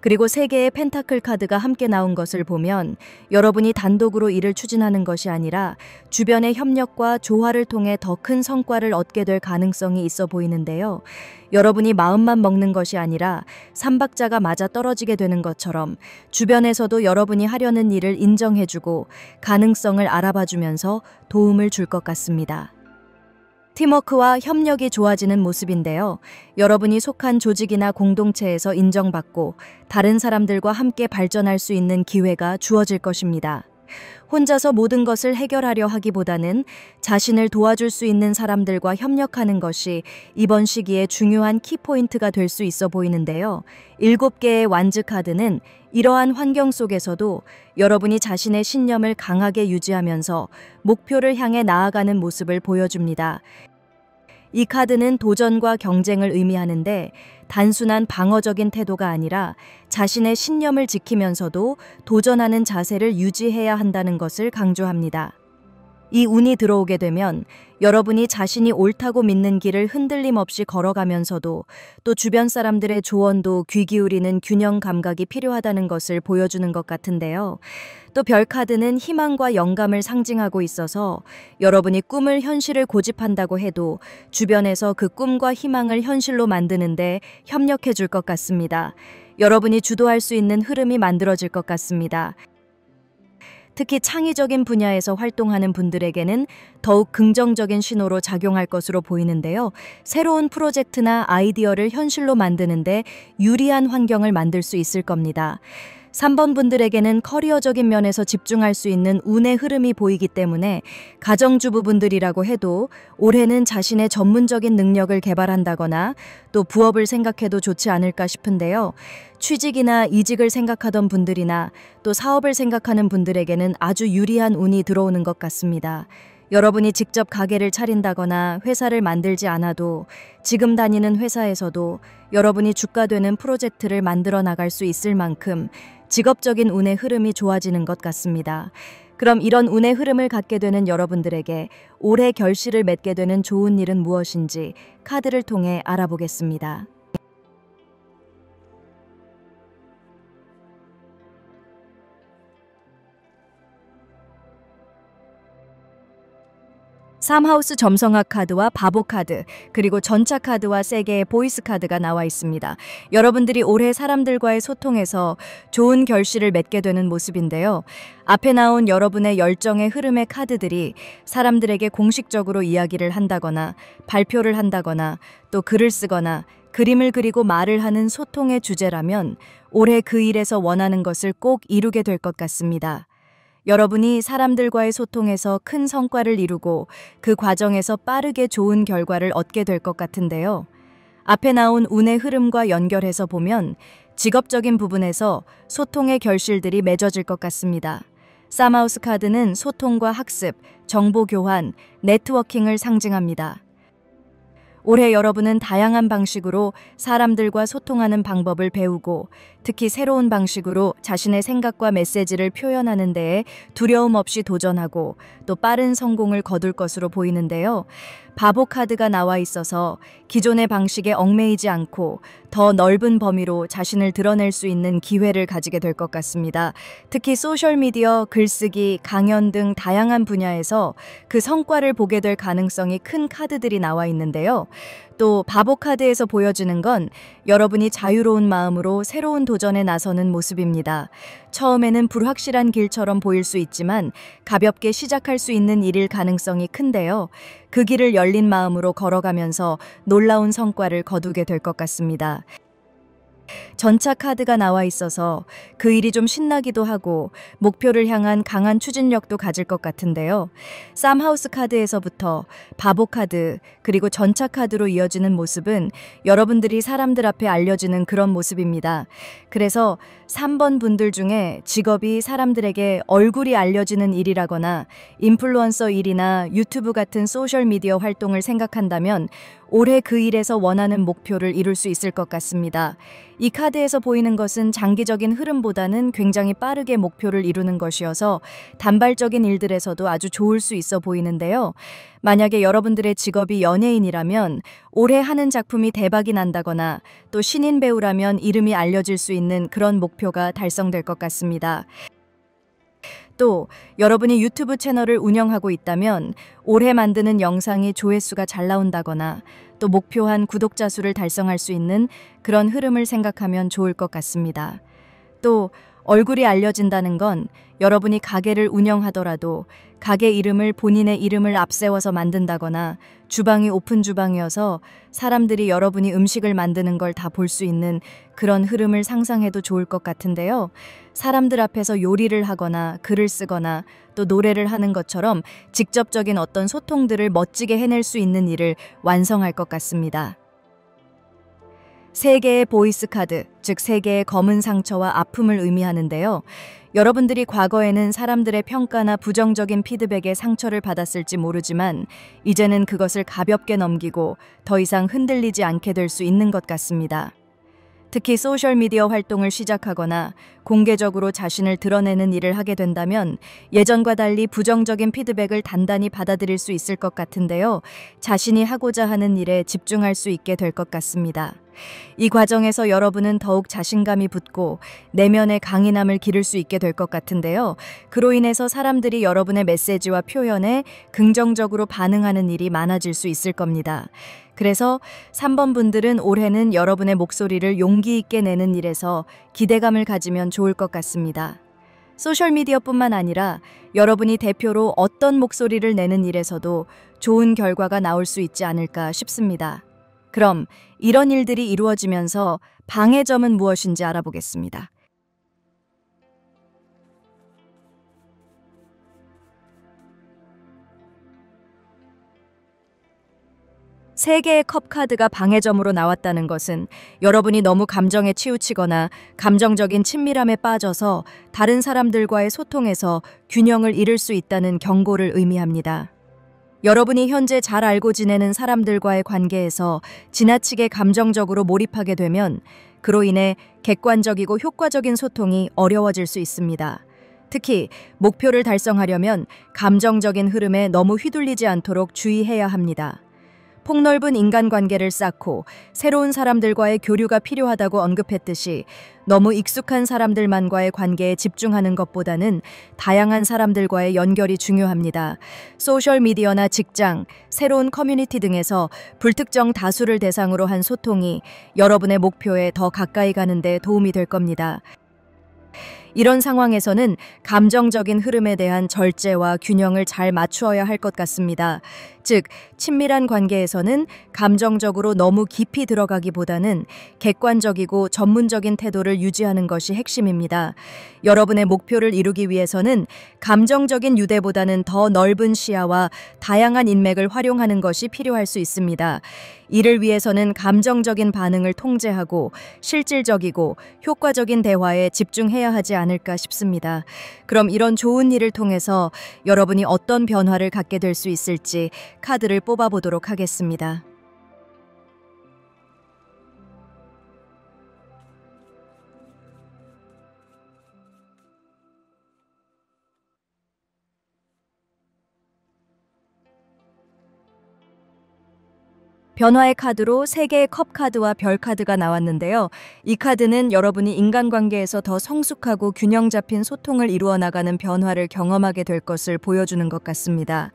[SPEAKER 1] 그리고 3개의 펜타클 카드가 함께 나온 것을 보면 여러분이 단독으로 일을 추진하는 것이 아니라 주변의 협력과 조화를 통해 더 큰 성과를 얻게 될 가능성이 있어 보이는데요. 여러분이 마음만 먹는 것이 아니라 삼박자가 맞아 떨어지게 되는 것처럼 주변에서도 여러분이 하려는 일을 인정해주고 가능성을 알아봐주면서 도움을 줄 것 같습니다. 팀워크와 협력이 좋아지는 모습인데요. 여러분이 속한 조직이나 공동체에서 인정받고 다른 사람들과 함께 발전할 수 있는 기회가 주어질 것입니다. 혼자서 모든 것을 해결하려 하기보다는 자신을 도와줄 수 있는 사람들과 협력하는 것이 이번 시기에 중요한 키포인트가 될 수 있어 보이는데요. 7개의 완즈 카드는 이러한 환경 속에서도 여러분이 자신의 신념을 강하게 유지하면서 목표를 향해 나아가는 모습을 보여줍니다. 이 카드는 도전과 경쟁을 의미하는데 단순한 방어적인 태도가 아니라 자신의 신념을 지키면서도 도전하는 자세를 유지해야 한다는 것을 강조합니다. 이 운이 들어오게 되면 여러분이 자신이 옳다고 믿는 길을 흔들림 없이 걸어가면서도 또 주변 사람들의 조언도 귀 기울이는 균형 감각이 필요하다는 것을 보여주는 것 같은데요. 또 별 카드는 희망과 영감을 상징하고 있어서 여러분이 꿈을 현실을 고집한다고 해도 주변에서 그 꿈과 희망을 현실로 만드는데 협력해 줄 것 같습니다. 여러분이 주도할 수 있는 흐름이 만들어질 것 같습니다. 특히 창의적인 분야에서 활동하는 분들에게는 더욱 긍정적인 신호로 작용할 것으로 보이는데요. 새로운 프로젝트나 아이디어를 현실로 만드는데 유리한 환경을 만들 수 있을 겁니다. 3번 분들에게는 커리어적인 면에서 집중할 수 있는 운의 흐름이 보이기 때문에 가정주부분들이라고 해도 올해는 자신의 전문적인 능력을 개발한다거나 또 부업을 생각해도 좋지 않을까 싶은데요. 취직이나 이직을 생각하던 분들이나 또 사업을 생각하는 분들에게는 아주 유리한 운이 들어오는 것 같습니다. 여러분이 직접 가게를 차린다거나 회사를 만들지 않아도 지금 다니는 회사에서도 여러분이 주가 되는 프로젝트를 만들어 나갈 수 있을 만큼 직업적인 운의 흐름이 좋아지는 것 같습니다. 그럼 이런 운의 흐름을 갖게 되는 여러분들에게 올해 결실을 맺게 되는 좋은 일은 무엇인지 카드를 통해 알아보겠습니다. 3하우스 점성학 카드와 바보 카드, 그리고 전차 카드와 3개의 보이스 카드가 나와 있습니다. 여러분들이 올해 사람들과의 소통에서 좋은 결실을 맺게 되는 모습인데요. 앞에 나온 여러분의 열정의 흐름의 카드들이 사람들에게 공식적으로 이야기를 한다거나 발표를 한다거나 또 글을 쓰거나 그림을 그리고 말을 하는 소통의 주제라면 올해 그 일에서 원하는 것을 꼭 이루게 될 것 같습니다. 여러분이 사람들과의 소통에서 큰 성과를 이루고 그 과정에서 빠르게 좋은 결과를 얻게 될 것 같은데요. 앞에 나온 운의 흐름과 연결해서 보면 직업적인 부분에서 소통의 결실들이 맺어질 것 같습니다. 쌈하우스 카드는 소통과 학습, 정보 교환, 네트워킹을 상징합니다. 올해 여러분은 다양한 방식으로 사람들과 소통하는 방법을 배우고 특히 새로운 방식으로 자신의 생각과 메시지를 표현하는 데에 두려움 없이 도전하고 또 빠른 성공을 거둘 것으로 보이는데요. 바보 카드가 나와 있어서 기존의 방식에 얽매이지 않고 더 넓은 범위로 자신을 드러낼 수 있는 기회를 가지게 될 것 같습니다. 특히 소셜미디어, 글쓰기, 강연 등 다양한 분야에서 그 성과를 보게 될 가능성이 큰 카드들이 나와 있는데요. 또 바보 카드에서 보여주는 건 여러분이 자유로운 마음으로 새로운 도전에 나서는 모습입니다. 처음에는 불확실한 길처럼 보일 수 있지만 가볍게 시작할 수 있는 일일 가능성이 큰데요. 그 길을 열린 마음으로 걸어가면서 놀라운 성과를 거두게 될 것 같습니다. 전차 카드가 나와 있어서 그 일이 좀 신나기도 하고 목표를 향한 강한 추진력도 가질 것 같은데요. 쌈하우스 카드에서부터 바보 카드 그리고 전차 카드로 이어지는 모습은 여러분들이 사람들 앞에 알려지는 그런 모습입니다. 그래서 3번 분들 중에 직업이 사람들에게 얼굴이 알려지는 일이라거나 인플루언서 일이나 유튜브 같은 소셜미디어 활동을 생각한다면 올해 그 일에서 원하는 목표를 이룰 수 있을 것 같습니다. 이 카드에서 보이는 것은 장기적인 흐름보다는 굉장히 빠르게 목표를 이루는 것이어서 단발적인 일들에서도 아주 좋을 수 있어 보이는데요. 만약에 여러분들의 직업이 연예인이라면 올해 하는 작품이 대박이 난다거나 또 신인 배우라면 이름이 알려질 수 있는 그런 목표가 달성될 것 같습니다. 또 여러분이 유튜브 채널을 운영하고 있다면 올해 만드는 영상이 조회수가 잘 나온다거나 또 목표한 구독자 수를 달성할 수 있는 그런 흐름을 생각하면 좋을 것 같습니다. 또 얼굴이 알려진다는 건 여러분이 가게를 운영하더라도 가게 이름을 본인의 이름을 앞세워서 만든다거나 주방이 오픈 주방이어서 사람들이 여러분이 음식을 만드는 걸 다 볼 수 있는 그런 흐름을 상상해도 좋을 것 같은데요. 사람들 앞에서 요리를 하거나 글을 쓰거나 또 노래를 하는 것처럼 직접적인 어떤 소통들을 멋지게 해낼 수 있는 일을 완성할 것 같습니다. 3개의 보이스 카드, 즉 3개의 검은 상처와 아픔을 의미하는데요. 여러분들이 과거에는 사람들의 평가나 부정적인 피드백에 상처를 받았을지 모르지만 이제는 그것을 가볍게 넘기고 더 이상 흔들리지 않게 될 수 있는 것 같습니다. 특히 소셜미디어 활동을 시작하거나 공개적으로 자신을 드러내는 일을 하게 된다면 예전과 달리 부정적인 피드백을 단단히 받아들일 수 있을 것 같은데요. 자신이 하고자 하는 일에 집중할 수 있게 될 것 같습니다. 이 과정에서 여러분은 더욱 자신감이 붙고 내면의 강인함을 기를 수 있게 될 것 같은데요. 그로 인해서 사람들이 여러분의 메시지와 표현에 긍정적으로 반응하는 일이 많아질 수 있을 겁니다. 그래서 3번 분들은 올해는 여러분의 목소리를 용기 있게 내는 일에서 기대감을 가지면 좋을 것 같습니다. 소셜미디어뿐만 아니라 여러분이 대표로 어떤 목소리를 내는 일에서도 좋은 결과가 나올 수 있지 않을까 싶습니다. 그럼 이런 일들이 이루어지면서 방해점은 무엇인지 알아보겠습니다. 3개의 컵 카드가 방해점으로 나왔다는 것은 여러분이 너무 감정에 치우치거나 감정적인 친밀함에 빠져서 다른 사람들과의 소통에서 균형을 잃을 수 있다는 경고를 의미합니다. 여러분이 현재 잘 알고 지내는 사람들과의 관계에서 지나치게 감정적으로 몰입하게 되면 그로 인해 객관적이고 효과적인 소통이 어려워질 수 있습니다. 특히 목표를 달성하려면 감정적인 흐름에 너무 휘둘리지 않도록 주의해야 합니다. 폭넓은 인간관계를 쌓고 새로운 사람들과의 교류가 필요하다고 언급했듯이 너무 익숙한 사람들만과의 관계에 집중하는 것보다는 다양한 사람들과의 연결이 중요합니다. 소셜미디어나 직장, 새로운 커뮤니티 등에서 불특정 다수를 대상으로 한 소통이 여러분의 목표에 더 가까이 가는 데 도움이 될 겁니다. 이런 상황에서는 감정적인 흐름에 대한 절제와 균형을 잘 맞추어야 할 것 같습니다. 즉, 친밀한 관계에서는 감정적으로 너무 깊이 들어가기보다는 객관적이고 전문적인 태도를 유지하는 것이 핵심입니다. 여러분의 목표를 이루기 위해서는 감정적인 유대보다는 더 넓은 시야와 다양한 인맥을 활용하는 것이 필요할 수 있습니다. 이를 위해서는 감정적인 반응을 통제하고 실질적이고 효과적인 대화에 집중해야 하지 않을까 싶습니다. 그럼 이런 좋은 일을 통해서 여러분이 어떤 변화를 갖게 될 수 있을지 카드를 뽑아보도록 하겠습니다. 변화의 카드로 3개의 컵 카드와 별 카드가 나왔는데요. 이 카드는 여러분이 인간관계에서 더 성숙하고 균형 잡힌 소통을 이루어 나가는 변화를 경험하게 될 것을 보여주는 것 같습니다.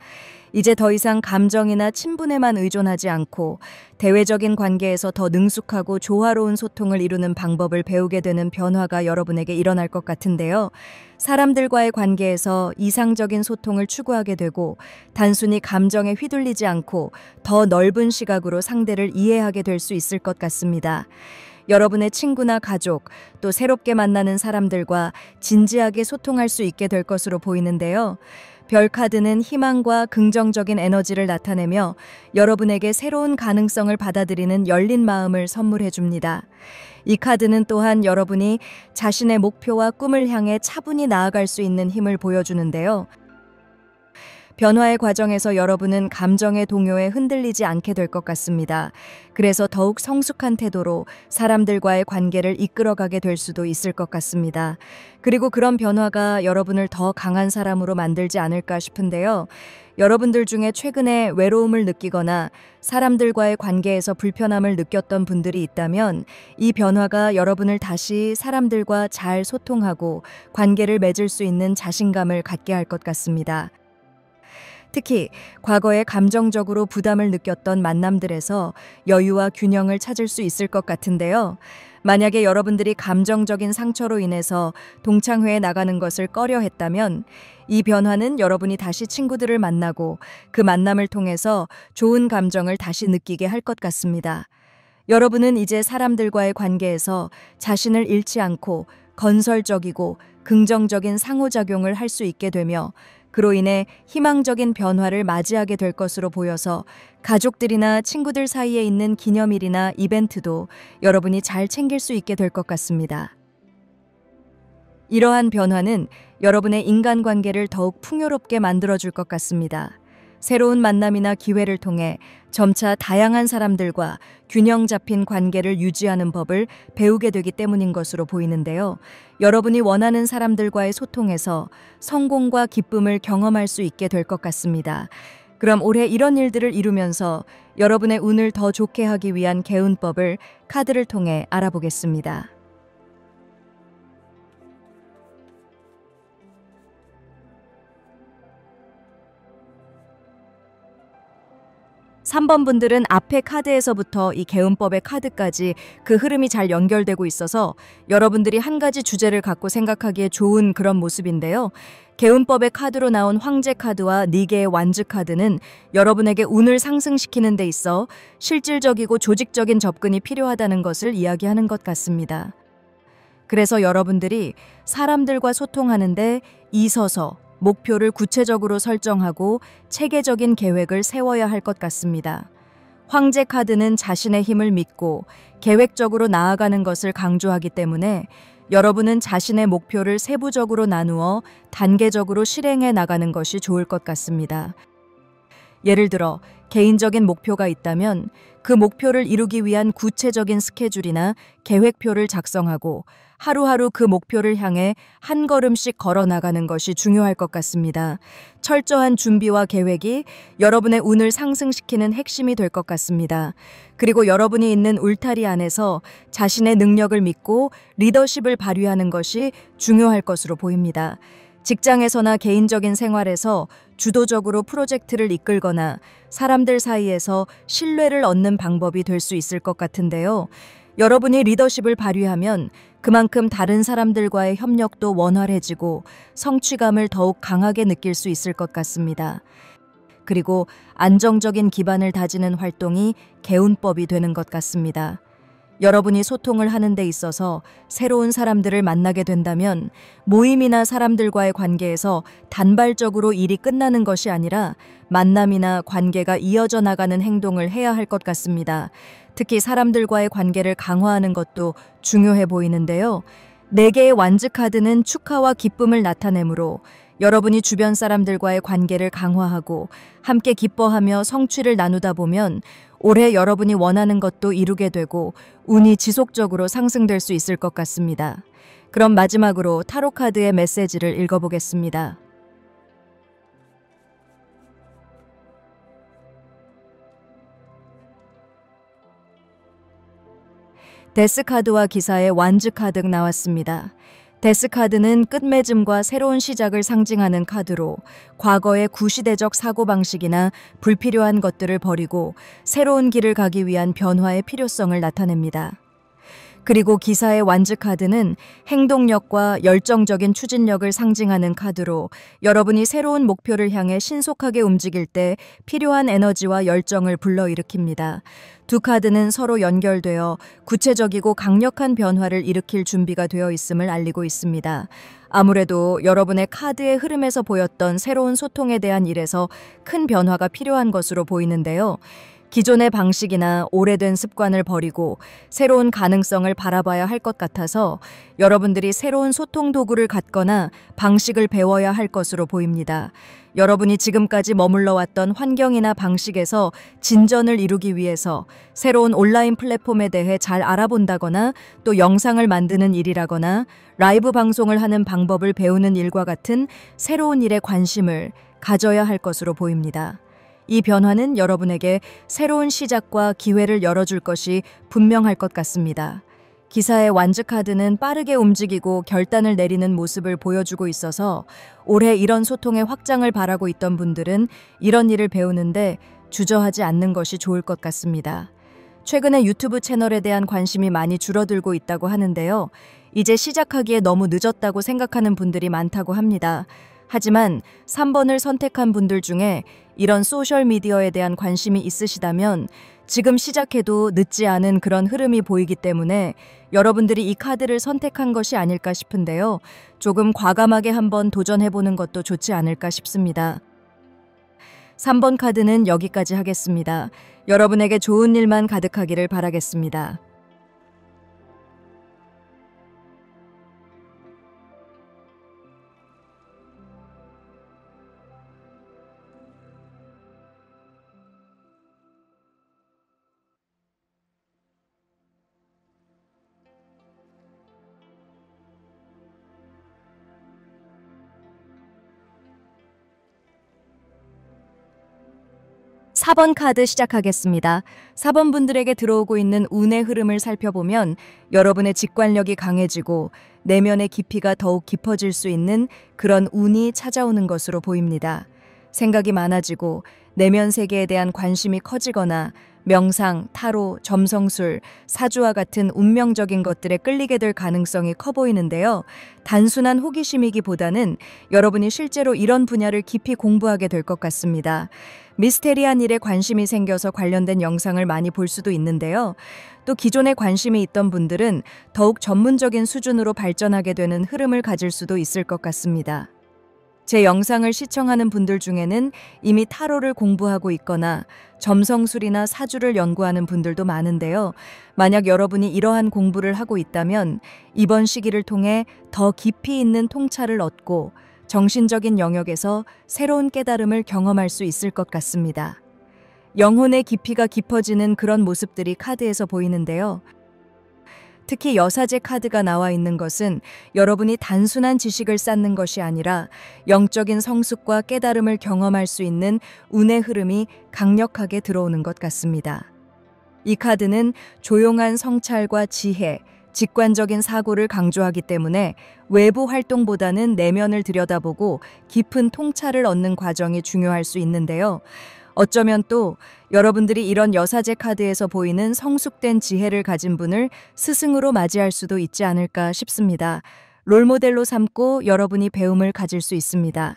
[SPEAKER 1] 이제 더 이상 감정이나 친분에만 의존하지 않고 대외적인 관계에서 더 능숙하고 조화로운 소통을 이루는 방법을 배우게 되는 변화가 여러분에게 일어날 것 같은데요. 사람들과의 관계에서 이상적인 소통을 추구하게 되고 단순히 감정에 휘둘리지 않고 더 넓은 시각으로 상대를 이해하게 될 수 있을 것 같습니다. 여러분의 친구나 가족, 또 새롭게 만나는 사람들과 진지하게 소통할 수 있게 될 것으로 보이는데요. 별 카드는 희망과 긍정적인 에너지를 나타내며 여러분에게 새로운 가능성을 받아들이는 열린 마음을 선물해 줍니다. 이 카드는 또한 여러분이 자신의 목표와 꿈을 향해 차분히 나아갈 수 있는 힘을 보여주는데요. 변화의 과정에서 여러분은 감정의 동요에 흔들리지 않게 될 것 같습니다. 그래서 더욱 성숙한 태도로 사람들과의 관계를 이끌어가게 될 수도 있을 것 같습니다. 그리고 그런 변화가 여러분을 더 강한 사람으로 만들지 않을까 싶은데요. 여러분들 중에 최근에 외로움을 느끼거나 사람들과의 관계에서 불편함을 느꼈던 분들이 있다면 이 변화가 여러분을 다시 사람들과 잘 소통하고 관계를 맺을 수 있는 자신감을 갖게 할 것 같습니다. 특히 과거에 감정적으로 부담을 느꼈던 만남들에서 여유와 균형을 찾을 수 있을 것 같은데요. 만약에 여러분들이 감정적인 상처로 인해서 동창회에 나가는 것을 꺼려했다면 이 변화는 여러분이 다시 친구들을 만나고 그 만남을 통해서 좋은 감정을 다시 느끼게 할 것 같습니다. 여러분은 이제 사람들과의 관계에서 자신을 잃지 않고 건설적이고 긍정적인 상호작용을 할 수 있게 되며 그로 인해 희망적인 변화를 맞이하게 될 것으로 보여서 가족들이나 친구들 사이에 있는 기념일이나 이벤트도 여러분이 잘 챙길 수 있게 될 것 같습니다. 이러한 변화는 여러분의 인간관계를 더욱 풍요롭게 만들어줄 것 같습니다. 새로운 만남이나 기회를 통해 점차 다양한 사람들과 균형 잡힌 관계를 유지하는 법을 배우게 되기 때문인 것으로 보이는데요. 여러분이 원하는 사람들과의 소통에서 성공과 기쁨을 경험할 수 있게 될 것 같습니다. 그럼 올해 이런 일들을 이루면서 여러분의 운을 더 좋게 하기 위한 개운법을 카드를 통해 알아보겠습니다. 3번 분들은 앞에 카드에서부터 이 개운법의 카드까지 그 흐름이 잘 연결되고 있어서 여러분들이 한 가지 주제를 갖고 생각하기에 좋은 그런 모습인데요. 개운법의 카드로 나온 황제 카드와 4개의 완즈 카드는 여러분에게 운을 상승시키는 데 있어 실질적이고 조직적인 접근이 필요하다는 것을 이야기하는 것 같습니다. 그래서 여러분들이 사람들과 소통하는데 있어서 목표를 구체적으로 설정하고 체계적인 계획을 세워야 할 것 같습니다. 황제 카드는 자신의 힘을 믿고 계획적으로 나아가는 것을 강조하기 때문에 여러분은 자신의 목표를 세부적으로 나누어 단계적으로 실행해 나가는 것이 좋을 것 같습니다. 예를 들어 개인적인 목표가 있다면 그 목표를 이루기 위한 구체적인 스케줄이나 계획표를 작성하고 하루하루 그 목표를 향해 한 걸음씩 걸어 나가는 것이 중요할 것 같습니다. 철저한 준비와 계획이 여러분의 운을 상승시키는 핵심이 될 것 같습니다. 그리고 여러분이 있는 울타리 안에서 자신의 능력을 믿고 리더십을 발휘하는 것이 중요할 것으로 보입니다. 직장에서나 개인적인 생활에서 주도적으로 프로젝트를 이끌거나 사람들 사이에서 신뢰를 얻는 방법이 될 수 있을 것 같은데요. 여러분이 리더십을 발휘하면 그만큼 다른 사람들과의 협력도 원활해지고 성취감을 더욱 강하게 느낄 수 있을 것 같습니다. 그리고 안정적인 기반을 다지는 활동이 개운법이 되는 것 같습니다. 여러분이 소통을 하는 데 있어서 새로운 사람들을 만나게 된다면 모임이나 사람들과의 관계에서 단발적으로 일이 끝나는 것이 아니라 만남이나 관계가 이어져 나가는 행동을 해야 할 것 같습니다. 특히 사람들과의 관계를 강화하는 것도 중요해 보이는데요. 4개의 완즈 카드는 축하와 기쁨을 나타내므로 여러분이 주변 사람들과의 관계를 강화하고 함께 기뻐하며 성취를 나누다 보면 올해 여러분이 원하는 것도 이루게 되고 운이 지속적으로 상승될 수 있을 것 같습니다. 그럼 마지막으로 타로 카드의 메시지를 읽어보겠습니다. 데스 카드와 기사의 완즈 카드 나왔습니다. 데스 카드는 끝맺음과 새로운 시작을 상징하는 카드로 과거의 구시대적 사고방식이나 불필요한 것들을 버리고 새로운 길을 가기 위한 변화의 필요성을 나타냅니다. 그리고 기사의 완즈 카드는 행동력과 열정적인 추진력을 상징하는 카드로 여러분이 새로운 목표를 향해 신속하게 움직일 때 필요한 에너지와 열정을 불러일으킵니다. 두 카드는 서로 연결되어 구체적이고 강력한 변화를 일으킬 준비가 되어 있음을 알리고 있습니다. 아무래도 여러분의 카드의 흐름에서 보였던 새로운 소통에 대한 일에서 큰 변화가 필요한 것으로 보이는데요. 기존의 방식이나 오래된 습관을 버리고 새로운 가능성을 바라봐야 할 것 같아서 여러분들이 새로운 소통 도구를 갖거나 방식을 배워야 할 것으로 보입니다. 여러분이 지금까지 머물러 왔던 환경이나 방식에서 진전을 이루기 위해서 새로운 온라인 플랫폼에 대해 잘 알아본다거나 또 영상을 만드는 일이라거나 라이브 방송을 하는 방법을 배우는 일과 같은 새로운 일에 관심을 가져야 할 것으로 보입니다. 이 변화는 여러분에게 새로운 시작과 기회를 열어줄 것이 분명할 것 같습니다. 기사의 완즈 카드는 빠르게 움직이고 결단을 내리는 모습을 보여주고 있어서 올해 이런 소통의 확장을 바라고 있던 분들은 이런 일을 배우는데 주저하지 않는 것이 좋을 것 같습니다. 최근에 유튜브 채널에 대한 관심이 많이 줄어들고 있다고 하는데요. 이제 시작하기에 너무 늦었다고 생각하는 분들이 많다고 합니다. 하지만 3번을 선택한 분들 중에 이런 소셜미디어에 대한 관심이 있으시다면 지금 시작해도 늦지 않은 그런 흐름이 보이기 때문에 여러분들이 이 카드를 선택한 것이 아닐까 싶은데요. 조금 과감하게 한번 도전해보는 것도 좋지 않을까 싶습니다. 3번 카드는 여기까지 하겠습니다. 여러분에게 좋은 일만 가득하기를 바라겠습니다. 사 번 카드 시작하겠습니다. 4번 분들에게 들어오고 있는 운의 흐름을 살펴보면 여러분의 직관력이 강해지고 내면의 깊이가 더욱 깊어질 수 있는 그런 운이 찾아오는 것으로 보입니다. 생각이 많아지고 내면 세계에 대한 관심이 커지거나 명상, 타로, 점성술, 사주와 같은 운명적인 것들에 끌리게 될 가능성이 커 보이는데요. 단순한 호기심이기보다는 여러분이 실제로 이런 분야를 깊이 공부하게 될 것 같습니다. 미스테리한 일에 관심이 생겨서 관련된 영상을 많이 볼 수도 있는데요. 또 기존에 관심이 있던 분들은 더욱 전문적인 수준으로 발전하게 되는 흐름을 가질 수도 있을 것 같습니다. 제 영상을 시청하는 분들 중에는 이미 타로를 공부하고 있거나 점성술이나 사주를 연구하는 분들도 많은데요. 만약 여러분이 이러한 공부를 하고 있다면 이번 시기를 통해 더 깊이 있는 통찰을 얻고 정신적인 영역에서 새로운 깨달음을 경험할 수 있을 것 같습니다. 영혼의 깊이가 깊어지는 그런 모습들이 카드에서 보이는데요. 특히 여사제 카드가 나와 있는 것은 여러분이 단순한 지식을 쌓는 것이 아니라 영적인 성숙과 깨달음을 경험할 수 있는 운의 흐름이 강력하게 들어오는 것 같습니다. 이 카드는 조용한 성찰과 지혜, 직관적인 사고를 강조하기 때문에 외부 활동보다는 내면을 들여다보고 깊은 통찰을 얻는 과정이 중요할 수 있는데요. 어쩌면 또 여러분들이 이런 여사제 카드에서 보이는 성숙된 지혜를 가진 분을 스승으로 맞이할 수도 있지 않을까 싶습니다. 롤모델로 삼고 여러분이 배움을 가질 수 있습니다.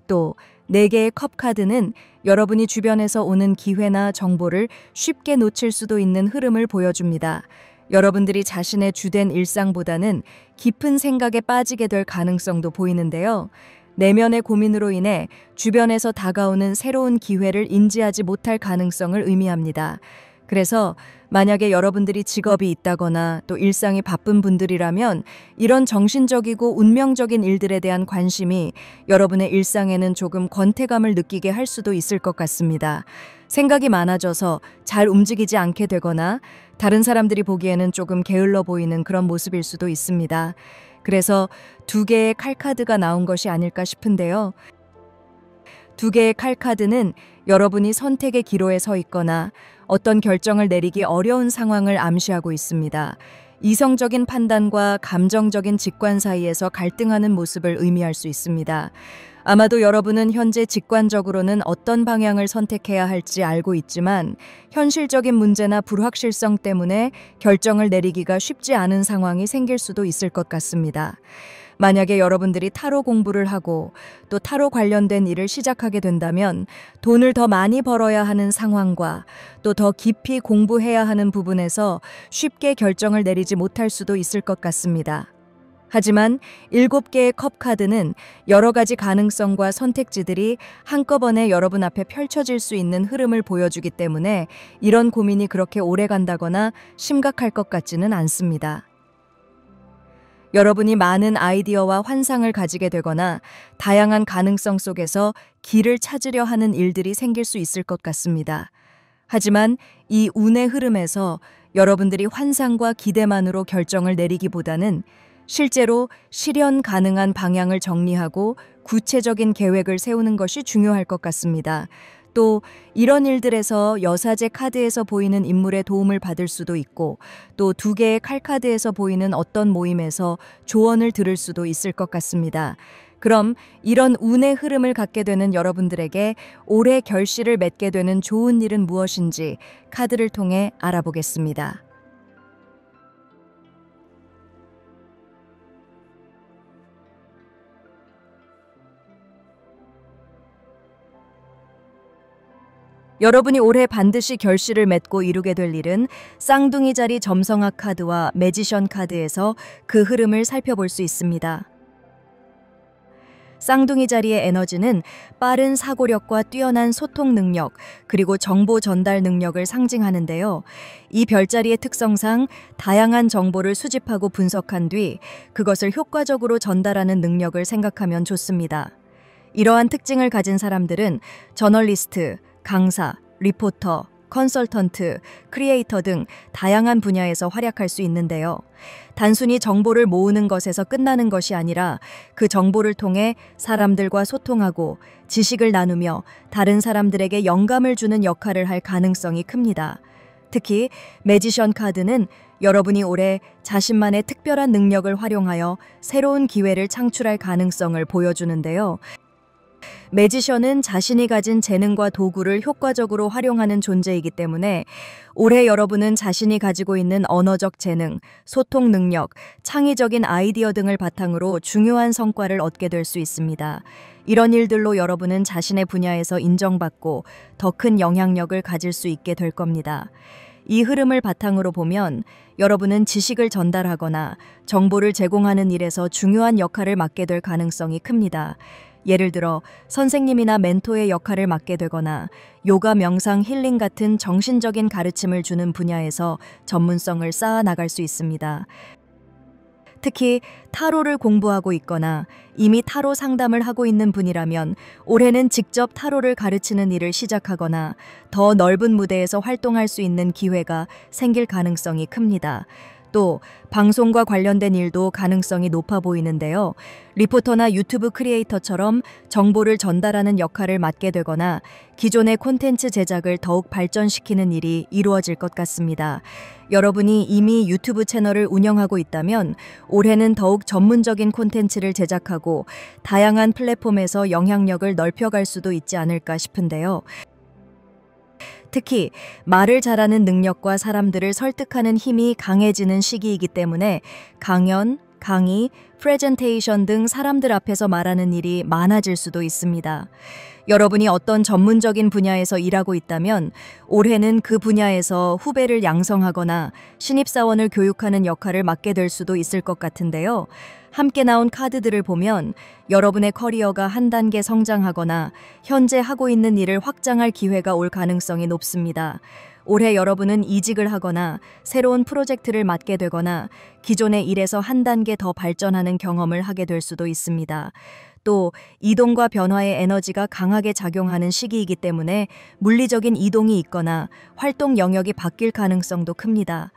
[SPEAKER 1] 또 4개의 컵 카드는 여러분이 주변에서 오는 기회나 정보를 쉽게 놓칠 수도 있는 흐름을 보여줍니다. 여러분들이 자신의 주된 일상보다는 깊은 생각에 빠지게 될 가능성도 보이는데요. 내면의 고민으로 인해 주변에서 다가오는 새로운 기회를 인지하지 못할 가능성을 의미합니다. 그래서 만약에 여러분들이 직업이 있다거나 또 일상이 바쁜 분들이라면 이런 정신적이고 운명적인 일들에 대한 관심이 여러분의 일상에는 조금 권태감을 느끼게 할 수도 있을 것 같습니다. 생각이 많아져서 잘 움직이지 않게 되거나 다른 사람들이 보기에는 조금 게을러 보이는 그런 모습일 수도 있습니다. 그래서 2개의 칼카드가 나온 것이 아닐까 싶은데요. 2개의 칼카드는 여러분이 선택의 기로에 서 있거나 어떤 결정을 내리기 어려운 상황을 암시하고 있습니다. 이성적인 판단과 감정적인 직관 사이에서 갈등하는 모습을 의미할 수 있습니다. 아마도 여러분은 현재 직관적으로는 어떤 방향을 선택해야 할지 알고 있지만 현실적인 문제나 불확실성 때문에 결정을 내리기가 쉽지 않은 상황이 생길 수도 있을 것 같습니다. 만약에 여러분들이 타로 공부를 하고 또 타로 관련된 일을 시작하게 된다면 돈을 더 많이 벌어야 하는 상황과 또 더 깊이 공부해야 하는 부분에서 쉽게 결정을 내리지 못할 수도 있을 것 같습니다. 하지만 7개의 컵 카드는 여러 가지 가능성과 선택지들이 한꺼번에 여러분 앞에 펼쳐질 수 있는 흐름을 보여주기 때문에 이런 고민이 그렇게 오래 간다거나 심각할 것 같지는 않습니다. 여러분이 많은 아이디어와 환상을 가지게 되거나 다양한 가능성 속에서 길을 찾으려 하는 일들이 생길 수 있을 것 같습니다. 하지만 이 운의 흐름에서 여러분들이 환상과 기대만으로 결정을 내리기보다는 실제로 실현 가능한 방향을 정리하고 구체적인 계획을 세우는 것이 중요할 것 같습니다. 또 이런 일들에서 여사제 카드에서 보이는 인물의 도움을 받을 수도 있고 또 2개의 칼카드에서 보이는 어떤 모임에서 조언을 들을 수도 있을 것 같습니다. 그럼 이런 운의 흐름을 갖게 되는 여러분들에게 올해 결실을 맺게 되는 좋은 일은 무엇인지 카드를 통해 알아보겠습니다. 여러분이 올해 반드시 결실을 맺고 이루게 될 일은 쌍둥이 자리 점성학 카드와 매지션 카드에서 그 흐름을 살펴볼 수 있습니다. 쌍둥이 자리의 에너지는 빠른 사고력과 뛰어난 소통 능력, 그리고 정보 전달 능력을 상징하는데요. 이 별자리의 특성상 다양한 정보를 수집하고 분석한 뒤 그것을 효과적으로 전달하는 능력을 생각하면 좋습니다. 이러한 특징을 가진 사람들은 저널리스트, 강사, 리포터, 컨설턴트, 크리에이터 등 다양한 분야에서 활약할 수 있는데요. 단순히 정보를 모으는 것에서 끝나는 것이 아니라 그 정보를 통해 사람들과 소통하고 지식을 나누며 다른 사람들에게 영감을 주는 역할을 할 가능성이 큽니다. 특히 매지션 카드는 여러분이 올해 자신만의 특별한 능력을 활용하여 새로운 기회를 창출할 가능성을 보여주는데요. 매지션은 자신이 가진 재능과 도구를 효과적으로 활용하는 존재이기 때문에 올해 여러분은 자신이 가지고 있는 언어적 재능, 소통 능력, 창의적인 아이디어 등을 바탕으로 중요한 성과를 얻게 될 수 있습니다. 이런 일들로 여러분은 자신의 분야에서 인정받고 더 큰 영향력을 가질 수 있게 될 겁니다. 이 흐름을 바탕으로 보면 여러분은 지식을 전달하거나 정보를 제공하는 일에서 중요한 역할을 맡게 될 가능성이 큽니다. 예를 들어 선생님이나 멘토의 역할을 맡게 되거나 요가, 명상, 힐링 같은 정신적인 가르침을 주는 분야에서 전문성을 쌓아 나갈 수 있습니다. 특히 타로를 공부하고 있거나 이미 타로 상담을 하고 있는 분이라면 올해는 직접 타로를 가르치는 일을 시작하거나 더 넓은 무대에서 활동할 수 있는 기회가 생길 가능성이 큽니다. 또 방송과 관련된 일도 가능성이 높아 보이는데요. 리포터나 유튜브 크리에이터처럼 정보를 전달하는 역할을 맡게 되거나 기존의 콘텐츠 제작을 더욱 발전시키는 일이 이루어질 것 같습니다. 여러분이 이미 유튜브 채널을 운영하고 있다면 올해는 더욱 전문적인 콘텐츠를 제작하고 다양한 플랫폼에서 영향력을 넓혀갈 수도 있지 않을까 싶은데요. 특히 말을 잘하는 능력과 사람들을 설득하는 힘이 강해지는 시기이기 때문에 강연, 강의, 프레젠테이션 등 사람들 앞에서 말하는 일이 많아질 수도 있습니다. 여러분이 어떤 전문적인 분야에서 일하고 있다면 올해는 그 분야에서 후배를 양성하거나 신입사원을 교육하는 역할을 맡게 될 수도 있을 것 같은데요. 함께 나온 카드들을 보면 여러분의 커리어가 한 단계 성장하거나 현재 하고 있는 일을 확장할 기회가 올 가능성이 높습니다. 올해 여러분은 이직을 하거나 새로운 프로젝트를 맡게 되거나 기존의 일에서 한 단계 더 발전하는 경험을 하게 될 수도 있습니다. 또 이동과 변화의 에너지가 강하게 작용하는 시기이기 때문에 물리적인 이동이 있거나 활동 영역이 바뀔 가능성도 큽니다.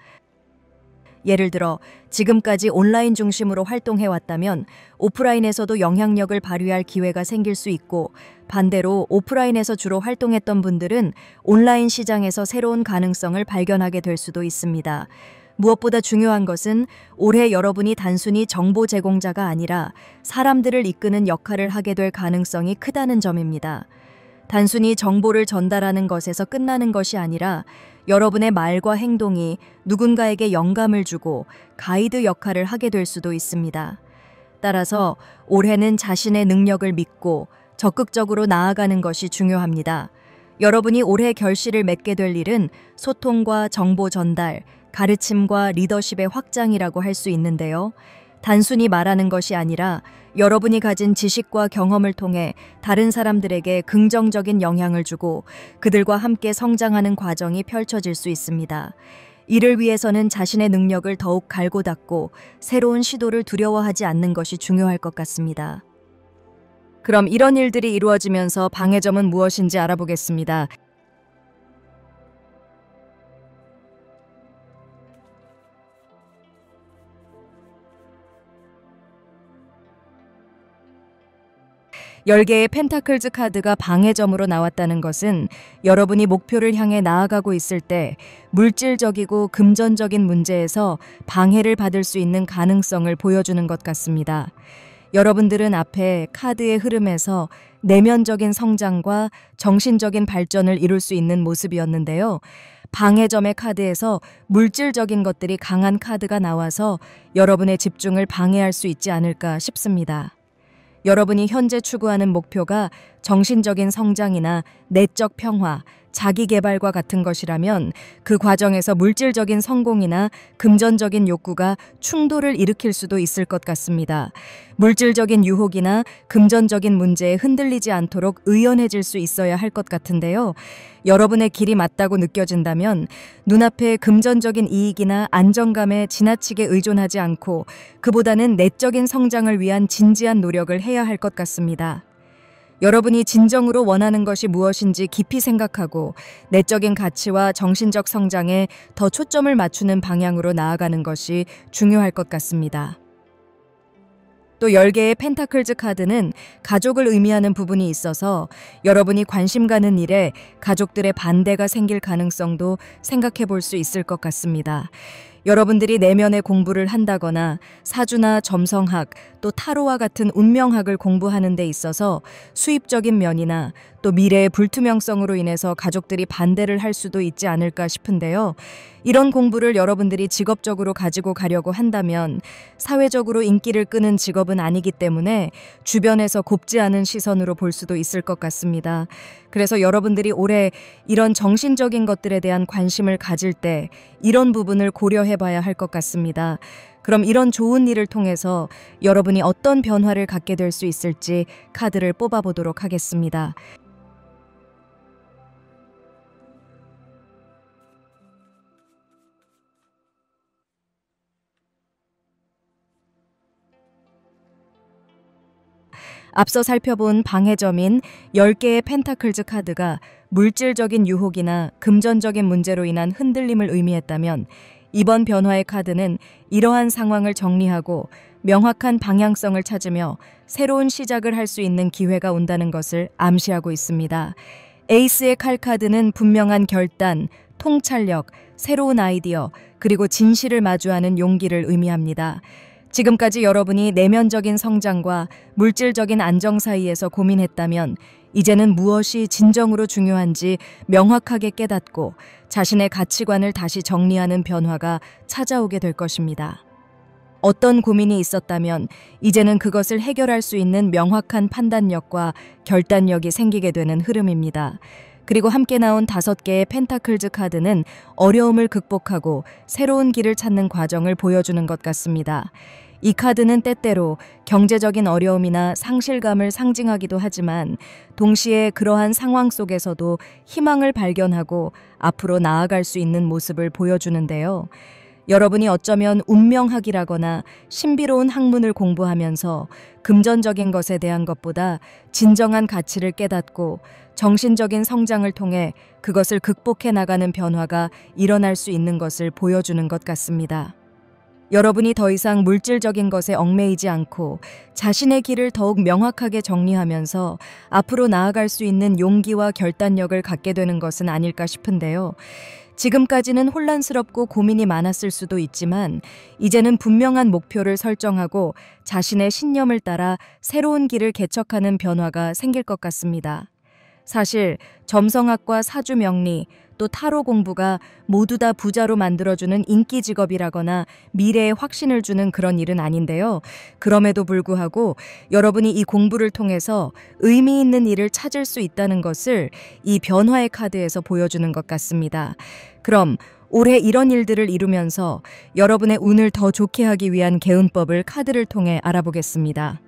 [SPEAKER 1] 예를 들어 지금까지 온라인 중심으로 활동해왔다면 오프라인에서도 영향력을 발휘할 기회가 생길 수 있고, 반대로 오프라인에서 주로 활동했던 분들은 온라인 시장에서 새로운 가능성을 발견하게 될 수도 있습니다. 무엇보다 중요한 것은 올해 여러분이 단순히 정보 제공자가 아니라 사람들을 이끄는 역할을 하게 될 가능성이 크다는 점입니다. 단순히 정보를 전달하는 것에서 끝나는 것이 아니라 여러분의 말과 행동이 누군가에게 영감을 주고 가이드 역할을 하게 될 수도 있습니다. 따라서 올해는 자신의 능력을 믿고 적극적으로 나아가는 것이 중요합니다. 여러분이 올해 결실을 맺게 될 일은 소통과 정보 전달, 가르침과 리더십의 확장이라고 할 수 있는데요. 단순히 말하는 것이 아니라 여러분이 가진 지식과 경험을 통해 다른 사람들에게 긍정적인 영향을 주고 그들과 함께 성장하는 과정이 펼쳐질 수 있습니다. 이를 위해서는 자신의 능력을 더욱 갈고 닦고 새로운 시도를 두려워하지 않는 것이 중요할 것 같습니다. 그럼 이런 일들이 이루어지면서 방해점은 무엇인지 알아보겠습니다. (10개의) 펜타클즈 카드가 방해점으로 나왔다는 것은 여러분이 목표를 향해 나아가고 있을 때 물질적이고 금전적인 문제에서 방해를 받을 수 있는 가능성을 보여주는 것 같습니다. 여러분들은 앞에 카드의 흐름에서 내면적인 성장과 정신적인 발전을 이룰 수 있는 모습이었는데요. 방해점의 카드에서 물질적인 것들이 강한 카드가 나와서 여러분의 집중을 방해할 수 있지 않을까 싶습니다. 여러분이 현재 추구하는 목표가 정신적인 성장이나 내적 평화, 자기 개발과 같은 것이라면 그 과정에서 물질적인 성공이나 금전적인 욕구가 충돌을 일으킬 수도 있을 것 같습니다. 물질적인 유혹이나 금전적인 문제에 흔들리지 않도록 의연해질 수 있어야 할 것 같은데요. 여러분의 길이 맞다고 느껴진다면 눈앞의 금전적인 이익이나 안정감에 지나치게 의존하지 않고 그보다는 내적인 성장을 위한 진지한 노력을 해야 할 것 같습니다. 여러분이 진정으로 원하는 것이 무엇인지 깊이 생각하고 내적인 가치와 정신적 성장에 더 초점을 맞추는 방향으로 나아가는 것이 중요할 것 같습니다. 또 10개의 펜타클즈 카드는 가족을 의미하는 부분이 있어서 여러분이 관심 가는 일에 가족들의 반대가 생길 가능성도 생각해 볼 수 있을 것 같습니다. 여러분들이 내면의 공부를 한다거나 사주나 점성학, 또 타로와 같은 운명학을 공부하는 데 있어서 수입적인 면이나 또 미래의 불투명성으로 인해서 가족들이 반대를 할 수도 있지 않을까 싶은데요. 이런 공부를 여러분들이 직업적으로 가지고 가려고 한다면 사회적으로 인기를 끄는 직업은 아니기 때문에 주변에서 곱지 않은 시선으로 볼 수도 있을 것 같습니다. 그래서 여러분들이 올해 이런 정신적인 것들에 대한 관심을 가질 때 이런 부분을 고려해 봐야 할 것 같습니다. 그럼 이런 좋은 일을 통해서 여러분이 어떤 변화를 갖게 될 수 있을지 카드를 뽑아보도록 하겠습니다. 앞서 살펴본 방해점인 10개의 펜타클즈 카드가 물질적인 유혹이나 금전적인 문제로 인한 흔들림을 의미했다면 이번 변화의 카드는 이러한 상황을 정리하고 명확한 방향성을 찾으며 새로운 시작을 할 수 있는 기회가 온다는 것을 암시하고 있습니다. 에이스의 칼 카드는 분명한 결단, 통찰력, 새로운 아이디어, 그리고 진실을 마주하는 용기를 의미합니다. 지금까지 여러분이 내면적인 성장과 물질적인 안정 사이에서 고민했다면 이제는 무엇이 진정으로 중요한지 명확하게 깨닫고 자신의 가치관을 다시 정리하는 변화가 찾아오게 될 것입니다. 어떤 고민이 있었다면 이제는 그것을 해결할 수 있는 명확한 판단력과 결단력이 생기게 되는 흐름입니다. 그리고 함께 나온 5개의 펜타클즈 카드는 어려움을 극복하고 새로운 길을 찾는 과정을 보여주는 것 같습니다. 이 카드는 때때로 경제적인 어려움이나 상실감을 상징하기도 하지만 동시에 그러한 상황 속에서도 희망을 발견하고 앞으로 나아갈 수 있는 모습을 보여주는데요. 여러분이 어쩌면 운명학이라거나 신비로운 학문을 공부하면서 금전적인 것에 대한 것보다 진정한 가치를 깨닫고 정신적인 성장을 통해 그것을 극복해 나가는 변화가 일어날 수 있는 것을 보여주는 것 같습니다. 여러분이 더 이상 물질적인 것에 얽매이지 않고 자신의 길을 더욱 명확하게 정리하면서 앞으로 나아갈 수 있는 용기와 결단력을 갖게 되는 것은 아닐까 싶은데요. 지금까지는 혼란스럽고 고민이 많았을 수도 있지만 이제는 분명한 목표를 설정하고 자신의 신념을 따라 새로운 길을 개척하는 변화가 생길 것 같습니다. 사실 점성학과 사주명리, 또 타로 공부가 모두 다 부자로 만들어주는 인기 직업이라거나 미래에 확신을 주는 그런 일은 아닌데요. 그럼에도 불구하고 여러분이 이 공부를 통해서 의미 있는 일을 찾을 수 있다는 것을 이 변화의 카드에서 보여주는 것 같습니다. 그럼 올해 이런 일들을 이루면서 여러분의 운을 더 좋게 하기 위한 개운법을 카드를 통해 알아보겠습니다.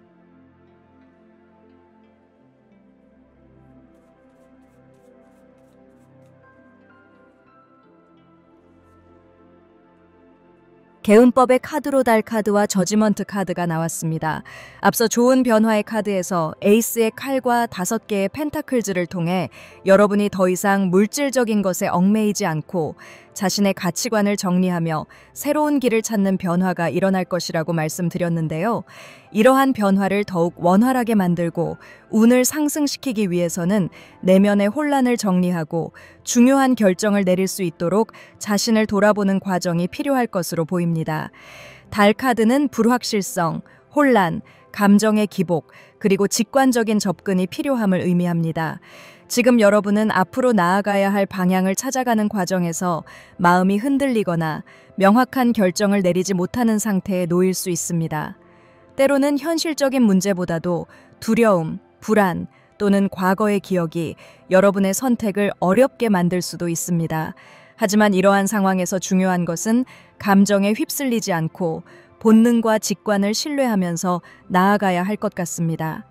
[SPEAKER 1] 개운법의 카드로 달 카드와 저지먼트 카드가 나왔습니다. 앞서 좋은 변화의 카드에서 에이스의 칼과 5개의 펜타클즈를 통해 여러분이 더 이상 물질적인 것에 얽매이지 않고 자신의 가치관을 정리하며 새로운 길을 찾는 변화가 일어날 것이라고 말씀드렸는데요. 이러한 변화를 더욱 원활하게 만들고 운을 상승시키기 위해서는 내면의 혼란을 정리하고 중요한 결정을 내릴 수 있도록 자신을 돌아보는 과정이 필요할 것으로 보입니다. 달 카드는 불확실성, 혼란, 감정의 기복, 그리고 직관적인 접근이 필요함을 의미합니다. 지금 여러분은 앞으로 나아가야 할 방향을 찾아가는 과정에서 마음이 흔들리거나 명확한 결정을 내리지 못하는 상태에 놓일 수 있습니다. 때로는 현실적인 문제보다도 두려움, 불안 또는 과거의 기억이 여러분의 선택을 어렵게 만들 수도 있습니다. 하지만 이러한 상황에서 중요한 것은 감정에 휩쓸리지 않고 본능과 직관을 신뢰하면서 나아가야 할 것 같습니다.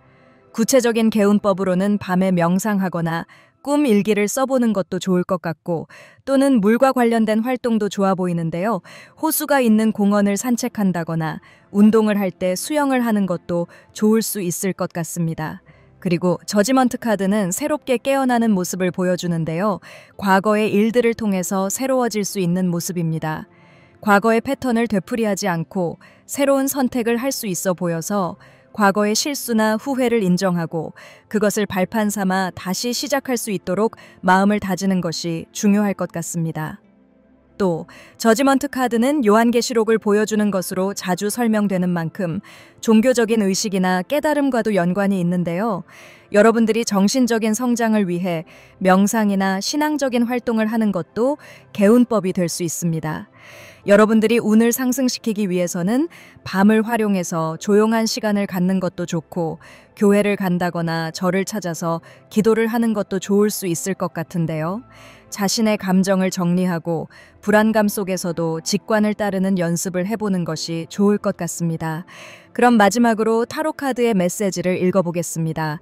[SPEAKER 1] 구체적인 개운법으로는 밤에 명상하거나 꿈 일기를 써보는 것도 좋을 것 같고 또는 물과 관련된 활동도 좋아 보이는데요. 호수가 있는 공원을 산책한다거나 운동을 할 때 수영을 하는 것도 좋을 수 있을 것 같습니다. 그리고 저지먼트 카드는 새롭게 깨어나는 모습을 보여주는데요. 과거의 일들을 통해서 새로워질 수 있는 모습입니다. 과거의 패턴을 되풀이하지 않고 새로운 선택을 할 수 있어 보여서 과거의 실수나 후회를 인정하고 그것을 발판 삼아 다시 시작할 수 있도록 마음을 다지는 것이 중요할 것 같습니다. 또 저지먼트 카드는 요한계시록을 보여주는 것으로 자주 설명되는 만큼 종교적인 의식이나 깨달음과도 연관이 있는데요. 여러분들이 정신적인 성장을 위해 명상이나 신앙적인 활동을 하는 것도 개운법이 될 수 있습니다. 여러분들이 운을 상승시키기 위해서는 밤을 활용해서 조용한 시간을 갖는 것도 좋고, 교회를 간다거나 절을 찾아서 기도를 하는 것도 좋을 수 있을 것 같은데요. 자신의 감정을 정리하고 불안감 속에서도 직관을 따르는 연습을 해보는 것이 좋을 것 같습니다. 그럼 마지막으로 타로 카드의 메시지를 읽어보겠습니다.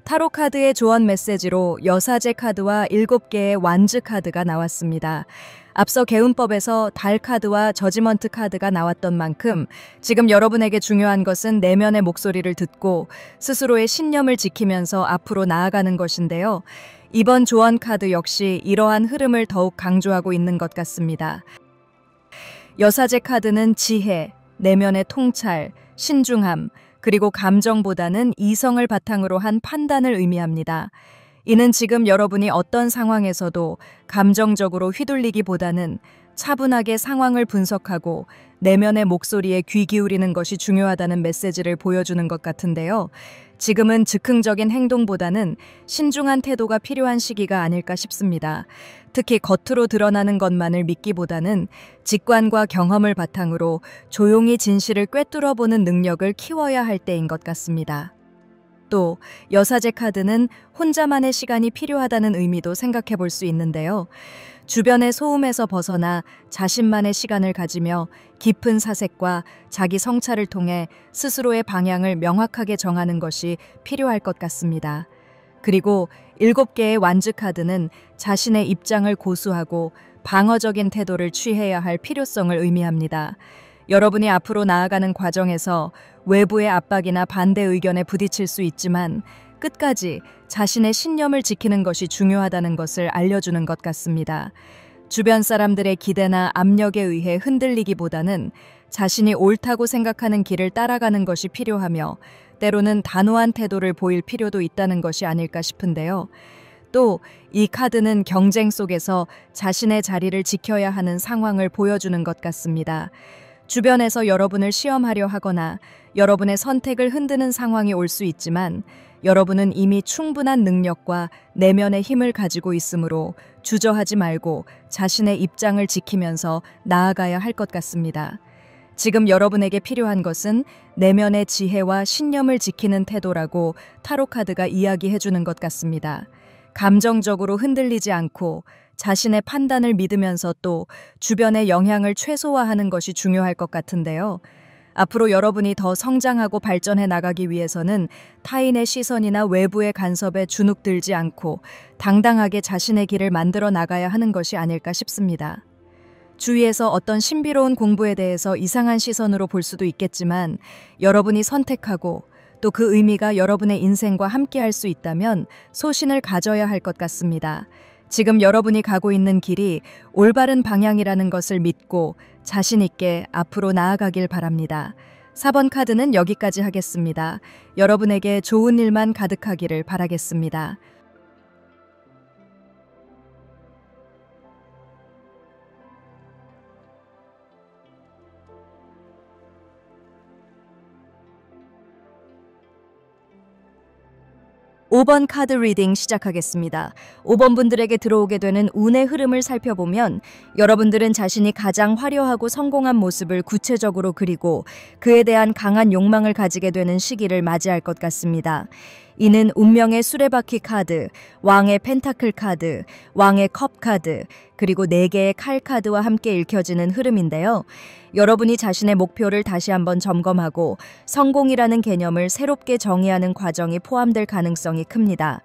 [SPEAKER 1] 타로 카드의 조언 메시지로 여사제 카드와 7개의 완즈 카드가 나왔습니다. 앞서 개운법에서 달 카드와 저지먼트 카드가 나왔던 만큼 지금 여러분에게 중요한 것은 내면의 목소리를 듣고 스스로의 신념을 지키면서 앞으로 나아가는 것인데요. 이번 조언 카드 역시 이러한 흐름을 더욱 강조하고 있는 것 같습니다. 여사제 카드는 지혜, 내면의 통찰, 신중함, 그리고 감정보다는 이성을 바탕으로 한 판단을 의미합니다. 이는 지금 여러분이 어떤 상황에서도 감정적으로 휘둘리기보다는 차분하게 상황을 분석하고 내면의 목소리에 귀 기울이는 것이 중요하다는 메시지를 보여주는 것 같은데요. 지금은 즉흥적인 행동보다는 신중한 태도가 필요한 시기가 아닐까 싶습니다. 특히 겉으로 드러나는 것만을 믿기보다는 직관과 경험을 바탕으로 조용히 진실을 꿰뚫어보는 능력을 키워야 할 때인 것 같습니다. 또 여사제 카드는 혼자만의 시간이 필요하다는 의미도 생각해 볼 수 있는데요. 주변의 소음에서 벗어나 자신만의 시간을 가지며 깊은 사색과 자기 성찰을 통해 스스로의 방향을 명확하게 정하는 것이 필요할 것 같습니다. 그리고 7개의 완즈 카드는 자신의 입장을 고수하고 방어적인 태도를 취해야 할 필요성을 의미합니다. 여러분이 앞으로 나아가는 과정에서 외부의 압박이나 반대 의견에 부딪힐 수 있지만 끝까지 자신의 신념을 지키는 것이 중요하다는 것을 알려주는 것 같습니다. 주변 사람들의 기대나 압력에 의해 흔들리기보다는 자신이 옳다고 생각하는 길을 따라가는 것이 필요하며 때로는 단호한 태도를 보일 필요도 있다는 것이 아닐까 싶은데요. 또 이 카드는 경쟁 속에서 자신의 자리를 지켜야 하는 상황을 보여주는 것 같습니다. 주변에서 여러분을 시험하려 하거나 여러분의 선택을 흔드는 상황이 올 수 있지만 여러분은 이미 충분한 능력과 내면의 힘을 가지고 있으므로 주저하지 말고 자신의 입장을 지키면서 나아가야 할 것 같습니다. 지금 여러분에게 필요한 것은 내면의 지혜와 신념을 지키는 태도라고 타로 카드가 이야기해 주는 것 같습니다. 감정적으로 흔들리지 않고 자신의 판단을 믿으면서 또 주변의 영향을 최소화하는 것이 중요할 것 같은데요. 앞으로 여러분이 더 성장하고 발전해 나가기 위해서는 타인의 시선이나 외부의 간섭에 주눅들지 않고 당당하게 자신의 길을 만들어 나가야 하는 것이 아닐까 싶습니다. 주위에서 어떤 신비로운 공부에 대해서 이상한 시선으로 볼 수도 있겠지만 여러분이 선택하고 또 그 의미가 여러분의 인생과 함께 할 수 있다면 소신을 가져야 할 것 같습니다. 지금 여러분이 가고 있는 길이 올바른 방향이라는 것을 믿고 자신 있게 앞으로 나아가길 바랍니다. 4번 카드는 여기까지 하겠습니다. 여러분에게 좋은 일만 가득하기를 바라겠습니다. 5번 카드 리딩 시작하겠습니다. 5번 분들에게 들어오게 되는 운의 흐름을 살펴보면 여러분들은 자신이 가장 화려하고 성공한 모습을 구체적으로 그리고 그에 대한 강한 욕망을 가지게 되는 시기를 맞이할 것 같습니다. 이는 운명의 수레바퀴 카드, 왕의 펜타클 카드, 왕의 컵 카드, 그리고 4개의 칼 카드와 함께 읽혀지는 흐름인데요. 여러분이 자신의 목표를 다시 한번 점검하고 성공이라는 개념을 새롭게 정의하는 과정이 포함될 가능성이 큽니다.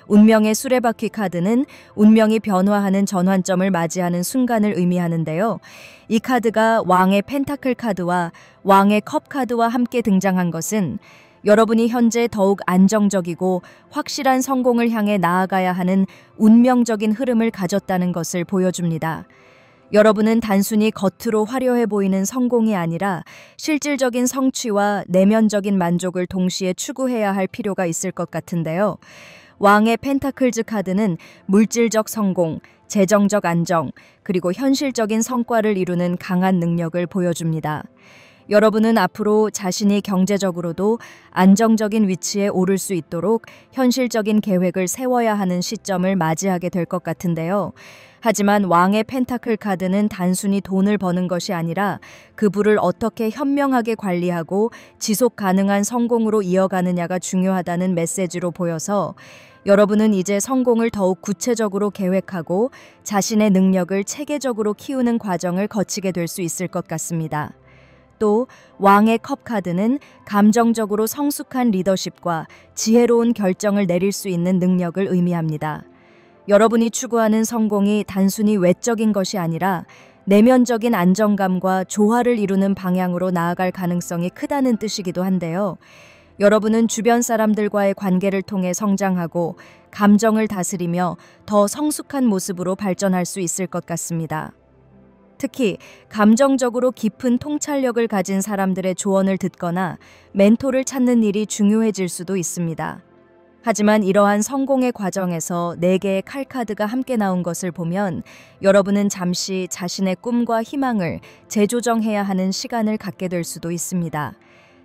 [SPEAKER 1] 운명의 수레바퀴 카드는 운명이 변화하는 전환점을 맞이하는 순간을 의미하는데요. 이 카드가 왕의 펜타클 카드와 왕의 컵 카드와 함께 등장한 것은 여러분이 현재 더욱 안정적이고 확실한 성공을 향해 나아가야 하는 운명적인 흐름을 가졌다는 것을 보여줍니다. 여러분은 단순히 겉으로 화려해 보이는 성공이 아니라 실질적인 성취와 내면적인 만족을 동시에 추구해야 할 필요가 있을 것 같은데요. 왕의 펜타클즈 카드는 물질적 성공, 재정적 안정, 그리고 현실적인 성과를 이루는 강한 능력을 보여줍니다. 여러분은 앞으로 자신이 경제적으로도 안정적인 위치에 오를 수 있도록 현실적인 계획을 세워야 하는 시점을 맞이하게 될 것 같은데요. 하지만 왕의 펜타클 카드는 단순히 돈을 버는 것이 아니라 그 부를 어떻게 현명하게 관리하고 지속 가능한 성공으로 이어가느냐가 중요하다는 메시지로 보여서 여러분은 이제 성공을 더욱 구체적으로 계획하고 자신의 능력을 체계적으로 키우는 과정을 거치게 될 수 있을 것 같습니다. 또 왕의 컵 카드는 감정적으로 성숙한 리더십과 지혜로운 결정을 내릴 수 있는 능력을 의미합니다. 여러분이 추구하는 성공이 단순히 외적인 것이 아니라 내면적인 안정감과 조화를 이루는 방향으로 나아갈 가능성이 크다는 뜻이기도 한데요. 여러분은 주변 사람들과의 관계를 통해 성장하고 감정을 다스리며 더 성숙한 모습으로 발전할 수 있을 것 같습니다. 특히 감정적으로 깊은 통찰력을 가진 사람들의 조언을 듣거나 멘토를 찾는 일이 중요해질 수도 있습니다. 하지만 이러한 성공의 과정에서 4개의 칼카드가 함께 나온 것을 보면 여러분은 잠시 자신의 꿈과 희망을 재조정해야 하는 시간을 갖게 될 수도 있습니다.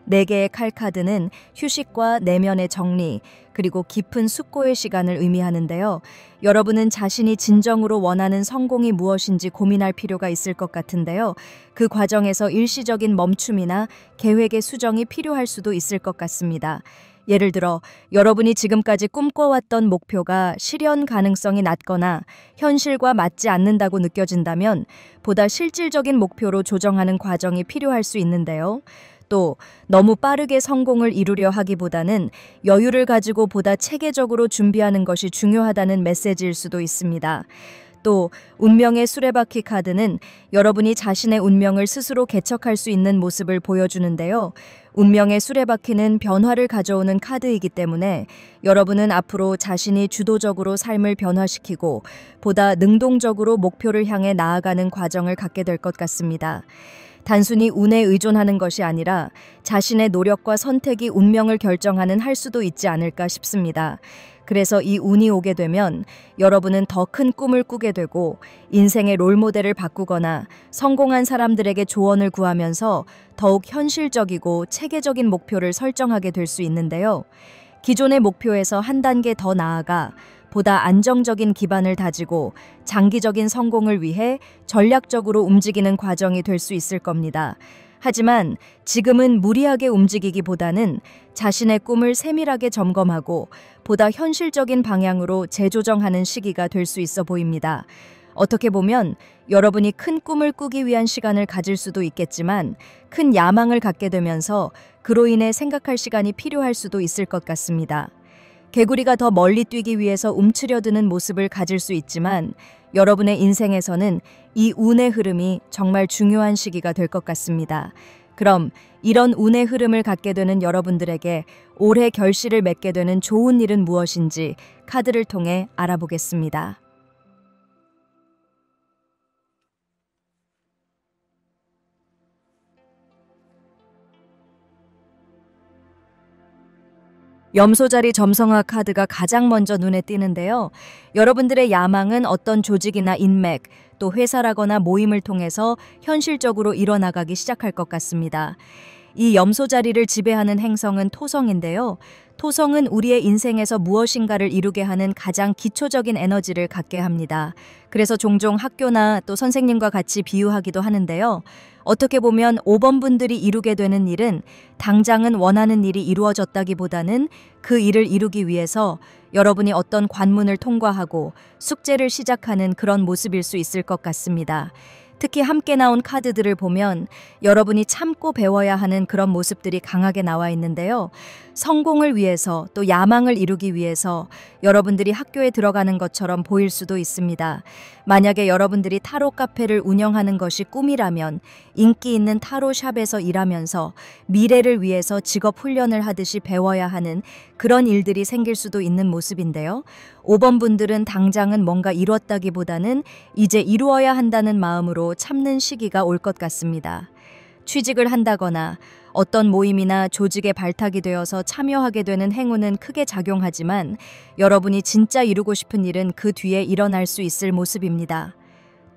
[SPEAKER 1] 4개의 칼카드는 휴식과 내면의 정리, 그리고 깊은 숙고의 시간을 의미하는데요. 여러분은 자신이 진정으로 원하는 성공이 무엇인지 고민할 필요가 있을 것 같은데요. 그 과정에서 일시적인 멈춤이나 계획의 수정이 필요할 수도 있을 것 같습니다. 예를 들어 여러분이 지금까지 꿈꿔왔던 목표가 실현 가능성이 낮거나 현실과 맞지 않는다고 느껴진다면 보다 실질적인 목표로 조정하는 과정이 필요할 수 있는데요. 또 너무 빠르게 성공을 이루려 하기보다는 여유를 가지고 보다 체계적으로 준비하는 것이 중요하다는 메시지일 수도 있습니다. 또 운명의 수레바퀴 카드는 여러분이 자신의 운명을 스스로 개척할 수 있는 모습을 보여주는데요. 운명의 수레바퀴는 변화를 가져오는 카드이기 때문에 여러분은 앞으로 자신이 주도적으로 삶을 변화시키고 보다 능동적으로 목표를 향해 나아가는 과정을 갖게 될 것 같습니다. 단순히 운에 의존하는 것이 아니라 자신의 노력과 선택이 운명을 결정하는 할 수도 있지 않을까 싶습니다. 그래서 이 운이 오게 되면 여러분은 더 큰 꿈을 꾸게 되고 인생의 롤모델을 바꾸거나 성공한 사람들에게 조언을 구하면서 더욱 현실적이고 체계적인 목표를 설정하게 될 수 있는데요. 기존의 목표에서 한 단계 더 나아가 보다 안정적인 기반을 다지고 장기적인 성공을 위해 전략적으로 움직이는 과정이 될 수 있을 겁니다. 하지만 지금은 무리하게 움직이기보다는 자신의 꿈을 세밀하게 점검하고 보다 현실적인 방향으로 재조정하는 시기가 될 수 있어 보입니다. 어떻게 보면 여러분이 큰 꿈을 꾸기 위한 시간을 가질 수도 있겠지만 큰 야망을 갖게 되면서 그로 인해 생각할 시간이 필요할 수도 있을 것 같습니다. 개구리가 더 멀리 뛰기 위해서 움츠려드는 모습을 가질 수 있지만 여러분의 인생에서는 이 운의 흐름이 정말 중요한 시기가 될 것 같습니다. 그럼 이런 운의 흐름을 갖게 되는 여러분들에게 올해 결실을 맺게 되는 좋은 일은 무엇인지 카드를 통해 알아보겠습니다. 염소자리 점성화 카드가 가장 먼저 눈에 띄는데요. 여러분들의 야망은 어떤 조직이나 인맥, 또 회사라거나 모임을 통해서 현실적으로 일어나가기 시작할 것 같습니다. 이 염소자리를 지배하는 행성은 토성인데요. 토성은 우리의 인생에서 무엇인가를 이루게 하는 가장 기초적인 에너지를 갖게 합니다. 그래서 종종 학교나 또 선생님과 같이 비유하기도 하는데요. 어떻게 보면 5번 분들이 이루게 되는 일은 당장은 원하는 일이 이루어졌다기보다는 그 일을 이루기 위해서 여러분이 어떤 관문을 통과하고 숙제를 시작하는 그런 모습일 수 있을 것 같습니다. 특히 함께 나온 카드들을 보면 여러분이 참고 배워야 하는 그런 모습들이 강하게 나와 있는데요. 성공을 위해서 또 야망을 이루기 위해서 여러분들이 학교에 들어가는 것처럼 보일 수도 있습니다. 만약에 여러분들이 타로 카페를 운영하는 것이 꿈이라면 인기 있는 타로샵에서 일하면서 미래를 위해서 직업 훈련을 하듯이 배워야 하는 그런 일들이 생길 수도 있는 모습인데요. 5번 분들은 당장은 뭔가 이뤘다기보다는 이제 이루어야 한다는 마음으로 참는 시기가 올 것 같습니다. 취직을 한다거나 어떤 모임이나 조직에 발탁이 되어서 참여하게 되는 행운은 크게 작용하지만 여러분이 진짜 이루고 싶은 일은 그 뒤에 일어날 수 있을 모습입니다.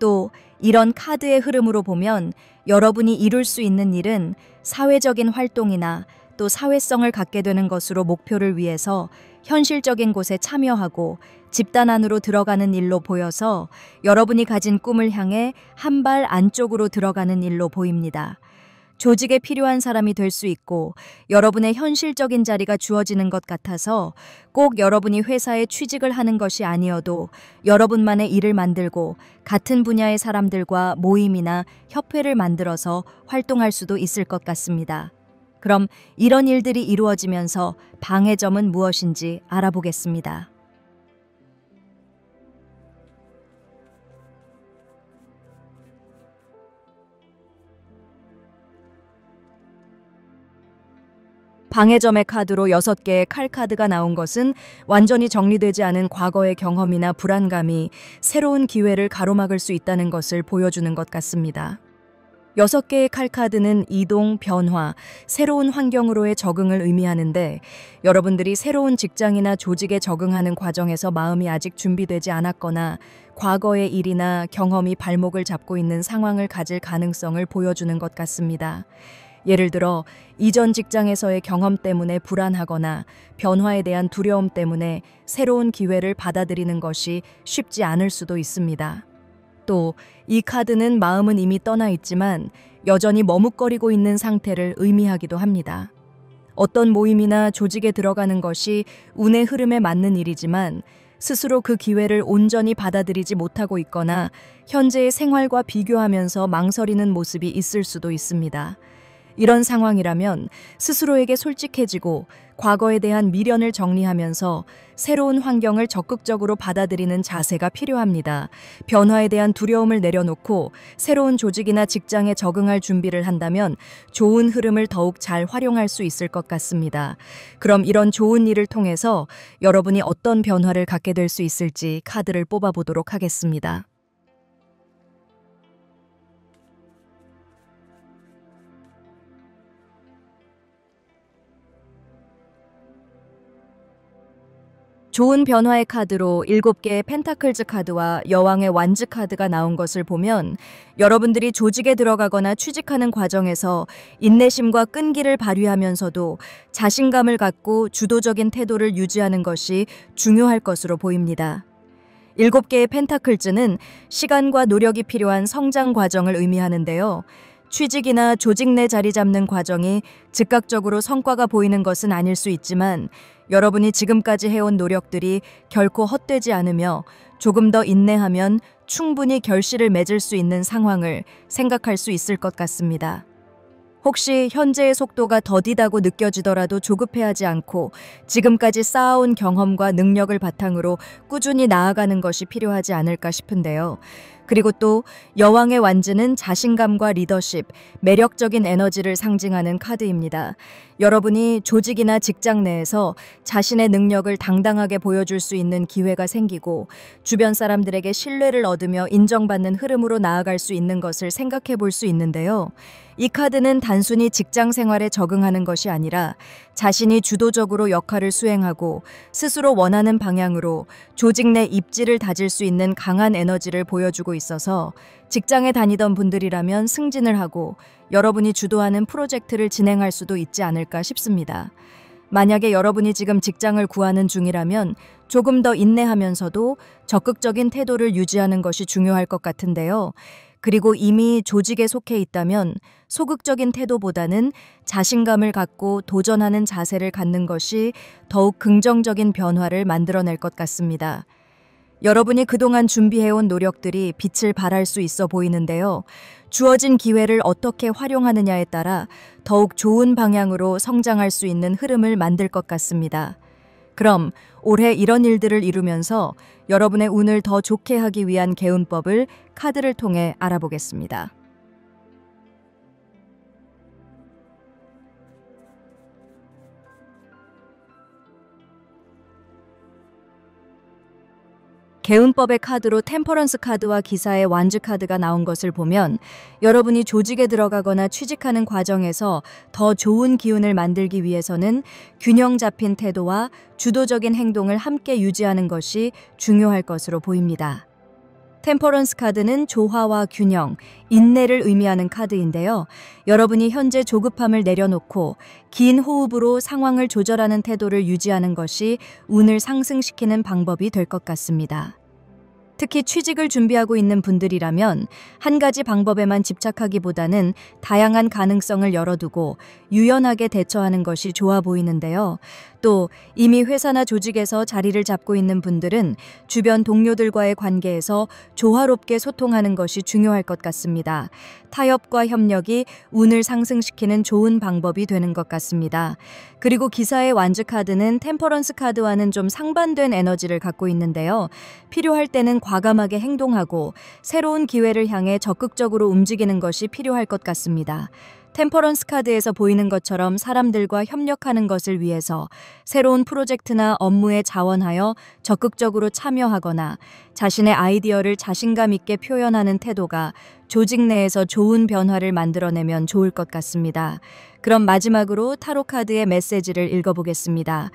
[SPEAKER 1] 또 이런 카드의 흐름으로 보면 여러분이 이룰 수 있는 일은 사회적인 활동이나 또 사회성을 갖게 되는 것으로 목표를 위해서 현실적인 곳에 참여하고 집단 안으로 들어가는 일로 보여서 여러분이 가진 꿈을 향해 한 발 안쪽으로 들어가는 일로 보입니다. 조직에 필요한 사람이 될 수 있고 여러분의 현실적인 자리가 주어지는 것 같아서 꼭 여러분이 회사에 취직을 하는 것이 아니어도 여러분만의 일을 만들고 같은 분야의 사람들과 모임이나 협회를 만들어서 활동할 수도 있을 것 같습니다. 그럼 이런 일들이 이루어지면서 방해점은 무엇인지 알아보겠습니다. 방해점의 카드로 6개의 칼카드가 나온 것은 완전히 정리되지 않은 과거의 경험이나 불안감이 새로운 기회를 가로막을 수 있다는 것을 보여주는 것 같습니다. 6개의 칼카드는 이동, 변화, 새로운 환경으로의 적응을 의미하는데 여러분들이 새로운 직장이나 조직에 적응하는 과정에서 마음이 아직 준비되지 않았거나 과거의 일이나 경험이 발목을 잡고 있는 상황을 가질 가능성을 보여주는 것 같습니다. 예를 들어 이전 직장에서의 경험 때문에 불안하거나 변화에 대한 두려움 때문에 새로운 기회를 받아들이는 것이 쉽지 않을 수도 있습니다. 또 이 카드는 마음은 이미 떠나 있지만 여전히 머뭇거리고 있는 상태를 의미하기도 합니다. 어떤 모임이나 조직에 들어가는 것이 운의 흐름에 맞는 일이지만 스스로 그 기회를 온전히 받아들이지 못하고 있거나 현재의 생활과 비교하면서 망설이는 모습이 있을 수도 있습니다. 이런 상황이라면 스스로에게 솔직해지고 과거에 대한 미련을 정리하면서 새로운 환경을 적극적으로 받아들이는 자세가 필요합니다. 변화에 대한 두려움을 내려놓고 새로운 조직이나 직장에 적응할 준비를 한다면 좋은 흐름을 더욱 잘 활용할 수 있을 것 같습니다. 그럼 이런 좋은 일을 통해서 여러분이 어떤 변화를 갖게 될 수 있을지 카드를 뽑아보도록 하겠습니다. 좋은 변화의 카드로 7개의 펜타클즈 카드와 여왕의 완즈 카드가 나온 것을 보면 여러분들이 조직에 들어가거나 취직하는 과정에서 인내심과 끈기를 발휘하면서도 자신감을 갖고 주도적인 태도를 유지하는 것이 중요할 것으로 보입니다. 7개의 펜타클즈는 시간과 노력이 필요한 성장 과정을 의미하는데요. 취직이나 조직 내 자리 잡는 과정이 즉각적으로 성과가 보이는 것은 아닐 수 있지만 여러분이 지금까지 해온 노력들이 결코 헛되지 않으며 조금 더 인내하면 충분히 결실을 맺을 수 있는 상황을 생각할 수 있을 것 같습니다. 혹시 현재의 속도가 더디다고 느껴지더라도 조급해하지 않고 지금까지 쌓아온 경험과 능력을 바탕으로 꾸준히 나아가는 것이 필요하지 않을까 싶은데요. 그리고 또 여왕의 완즈는 자신감과 리더십, 매력적인 에너지를 상징하는 카드입니다. 여러분이 조직이나 직장 내에서 자신의 능력을 당당하게 보여줄 수 있는 기회가 생기고 주변 사람들에게 신뢰를 얻으며 인정받는 흐름으로 나아갈 수 있는 것을 생각해 볼 수 있는데요. 이 카드는 단순히 직장 생활에 적응하는 것이 아니라 자신이 주도적으로 역할을 수행하고 스스로 원하는 방향으로 조직 내 입지를 다질 수 있는 강한 에너지를 보여주고 있어서 직장에 다니던 분들이라면 승진을 하고 여러분이 주도하는 프로젝트를 진행할 수도 있지 않을까 싶습니다. 만약에 여러분이 지금 직장을 구하는 중이라면 조금 더 인내하면서도 적극적인 태도를 유지하는 것이 중요할 것 같은데요. 그리고 이미 조직에 속해 있다면 소극적인 태도보다는 자신감을 갖고 도전하는 자세를 갖는 것이 더욱 긍정적인 변화를 만들어낼 것 같습니다. 여러분이 그동안 준비해온 노력들이 빛을 발할 수 있어 보이는데요. 주어진 기회를 어떻게 활용하느냐에 따라 더욱 좋은 방향으로 성장할 수 있는 흐름을 만들 것 같습니다. 그럼 올해 이런 일들을 이루면서 여러분의 운을 더 좋게 하기 위한 개운법을 카드를 통해 알아보겠습니다. 개운법의 카드로 템퍼런스 카드와 기사의 완즈 카드가 나온 것을 보면 여러분이 조직에 들어가거나 취직하는 과정에서 더 좋은 기운을 만들기 위해서는 균형 잡힌 태도와 주도적인 행동을 함께 유지하는 것이 중요할 것으로 보입니다. 템퍼런스 카드는 조화와 균형, 인내를 의미하는 카드인데요. 여러분이 현재 조급함을 내려놓고 긴 호흡으로 상황을 조절하는 태도를 유지하는 것이 운을 상승시키는 방법이 될 것 같습니다. 특히 취직을 준비하고 있는 분들이라면 한 가지 방법에만 집착하기보다는 다양한 가능성을 열어두고 유연하게 대처하는 것이 좋아 보이는데요. 또 이미 회사나 조직에서 자리를 잡고 있는 분들은 주변 동료들과의 관계에서 조화롭게 소통하는 것이 중요할 것 같습니다. 타협과 협력이 운을 상승시키는 좋은 방법이 되는 것 같습니다. 그리고 기사의 완즈 카드는 템퍼런스 카드와는 좀 상반된 에너지를 갖고 있는데요. 필요할 때는 과감하게 행동하고 새로운 기회를 향해 적극적으로 움직이는 것이 필요할 것 같습니다. 템퍼런스 카드에서 보이는 것처럼 사람들과 협력하는 것을 위해서 새로운 프로젝트나 업무에 자원하여 적극적으로 참여하거나 자신의 아이디어를 자신감 있게 표현하는 태도가 조직 내에서 좋은 변화를 만들어내면 좋을 것 같습니다. 그럼 마지막으로 타로 카드의 메시지를 읽어보겠습니다.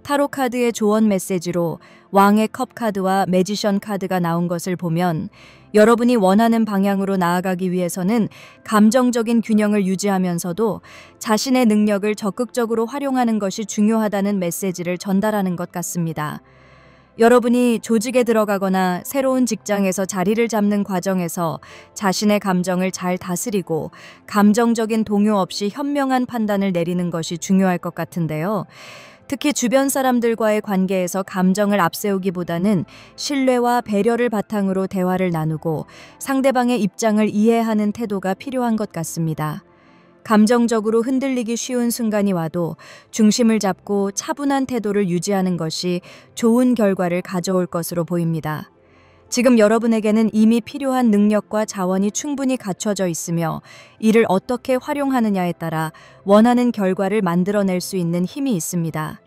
[SPEAKER 1] 타로 카드의 조언 메시지로 왕의 컵 카드와 매지션 카드가 나온 것을 보면 여러분이 원하는 방향으로 나아가기 위해서는 감정적인 균형을 유지하면서도 자신의 능력을 적극적으로 활용하는 것이 중요하다는 메시지를 전달하는 것 같습니다. 여러분이 조직에 들어가거나 새로운 직장에서 자리를 잡는 과정에서 자신의 감정을 잘 다스리고 감정적인 동요 없이 현명한 판단을 내리는 것이 중요할 것 같은데요. 특히 주변 사람들과의 관계에서 감정을 앞세우기보다는 신뢰와 배려를 바탕으로 대화를 나누고 상대방의 입장을 이해하는 태도가 필요한 것 같습니다. 감정적으로 흔들리기 쉬운 순간이 와도 중심을 잡고 차분한 태도를 유지하는 것이 좋은 결과를 가져올 것으로 보입니다. 지금 여러분에게는 이미 필요한 능력과 자원이 충분히 갖춰져 있으며 이를 어떻게 활용하느냐에 따라 원하는 결과를 만들어낼 수 있는 힘이 있습니다.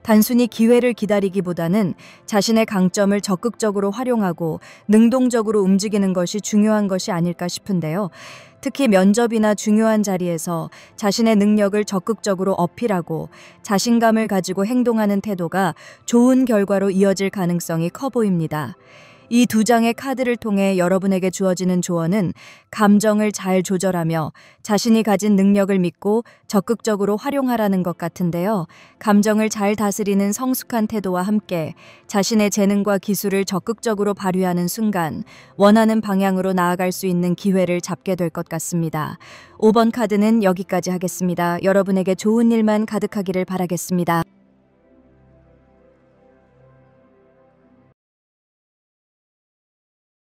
[SPEAKER 1] 단순히 기회를 기다리기보다는 자신의 강점을 적극적으로 활용하고 능동적으로 움직이는 것이 중요한 것이 아닐까 싶은데요. 특히 면접이나 중요한 자리에서 자신의 능력을 적극적으로 어필하고 자신감을 가지고 행동하는 태도가 좋은 결과로 이어질 가능성이 커 보입니다. 이 두 장의 카드를 통해 여러분에게 주어지는 조언은 감정을 잘 조절하며 자신이 가진 능력을 믿고 적극적으로 활용하라는 것 같은데요. 감정을 잘 다스리는 성숙한 태도와 함께 자신의 재능과 기술을 적극적으로 발휘하는 순간 원하는 방향으로 나아갈 수 있는 기회를 잡게 될 것 같습니다. 5번 카드는 여기까지 하겠습니다. 여러분에게 좋은 일만 가득하기를 바라겠습니다.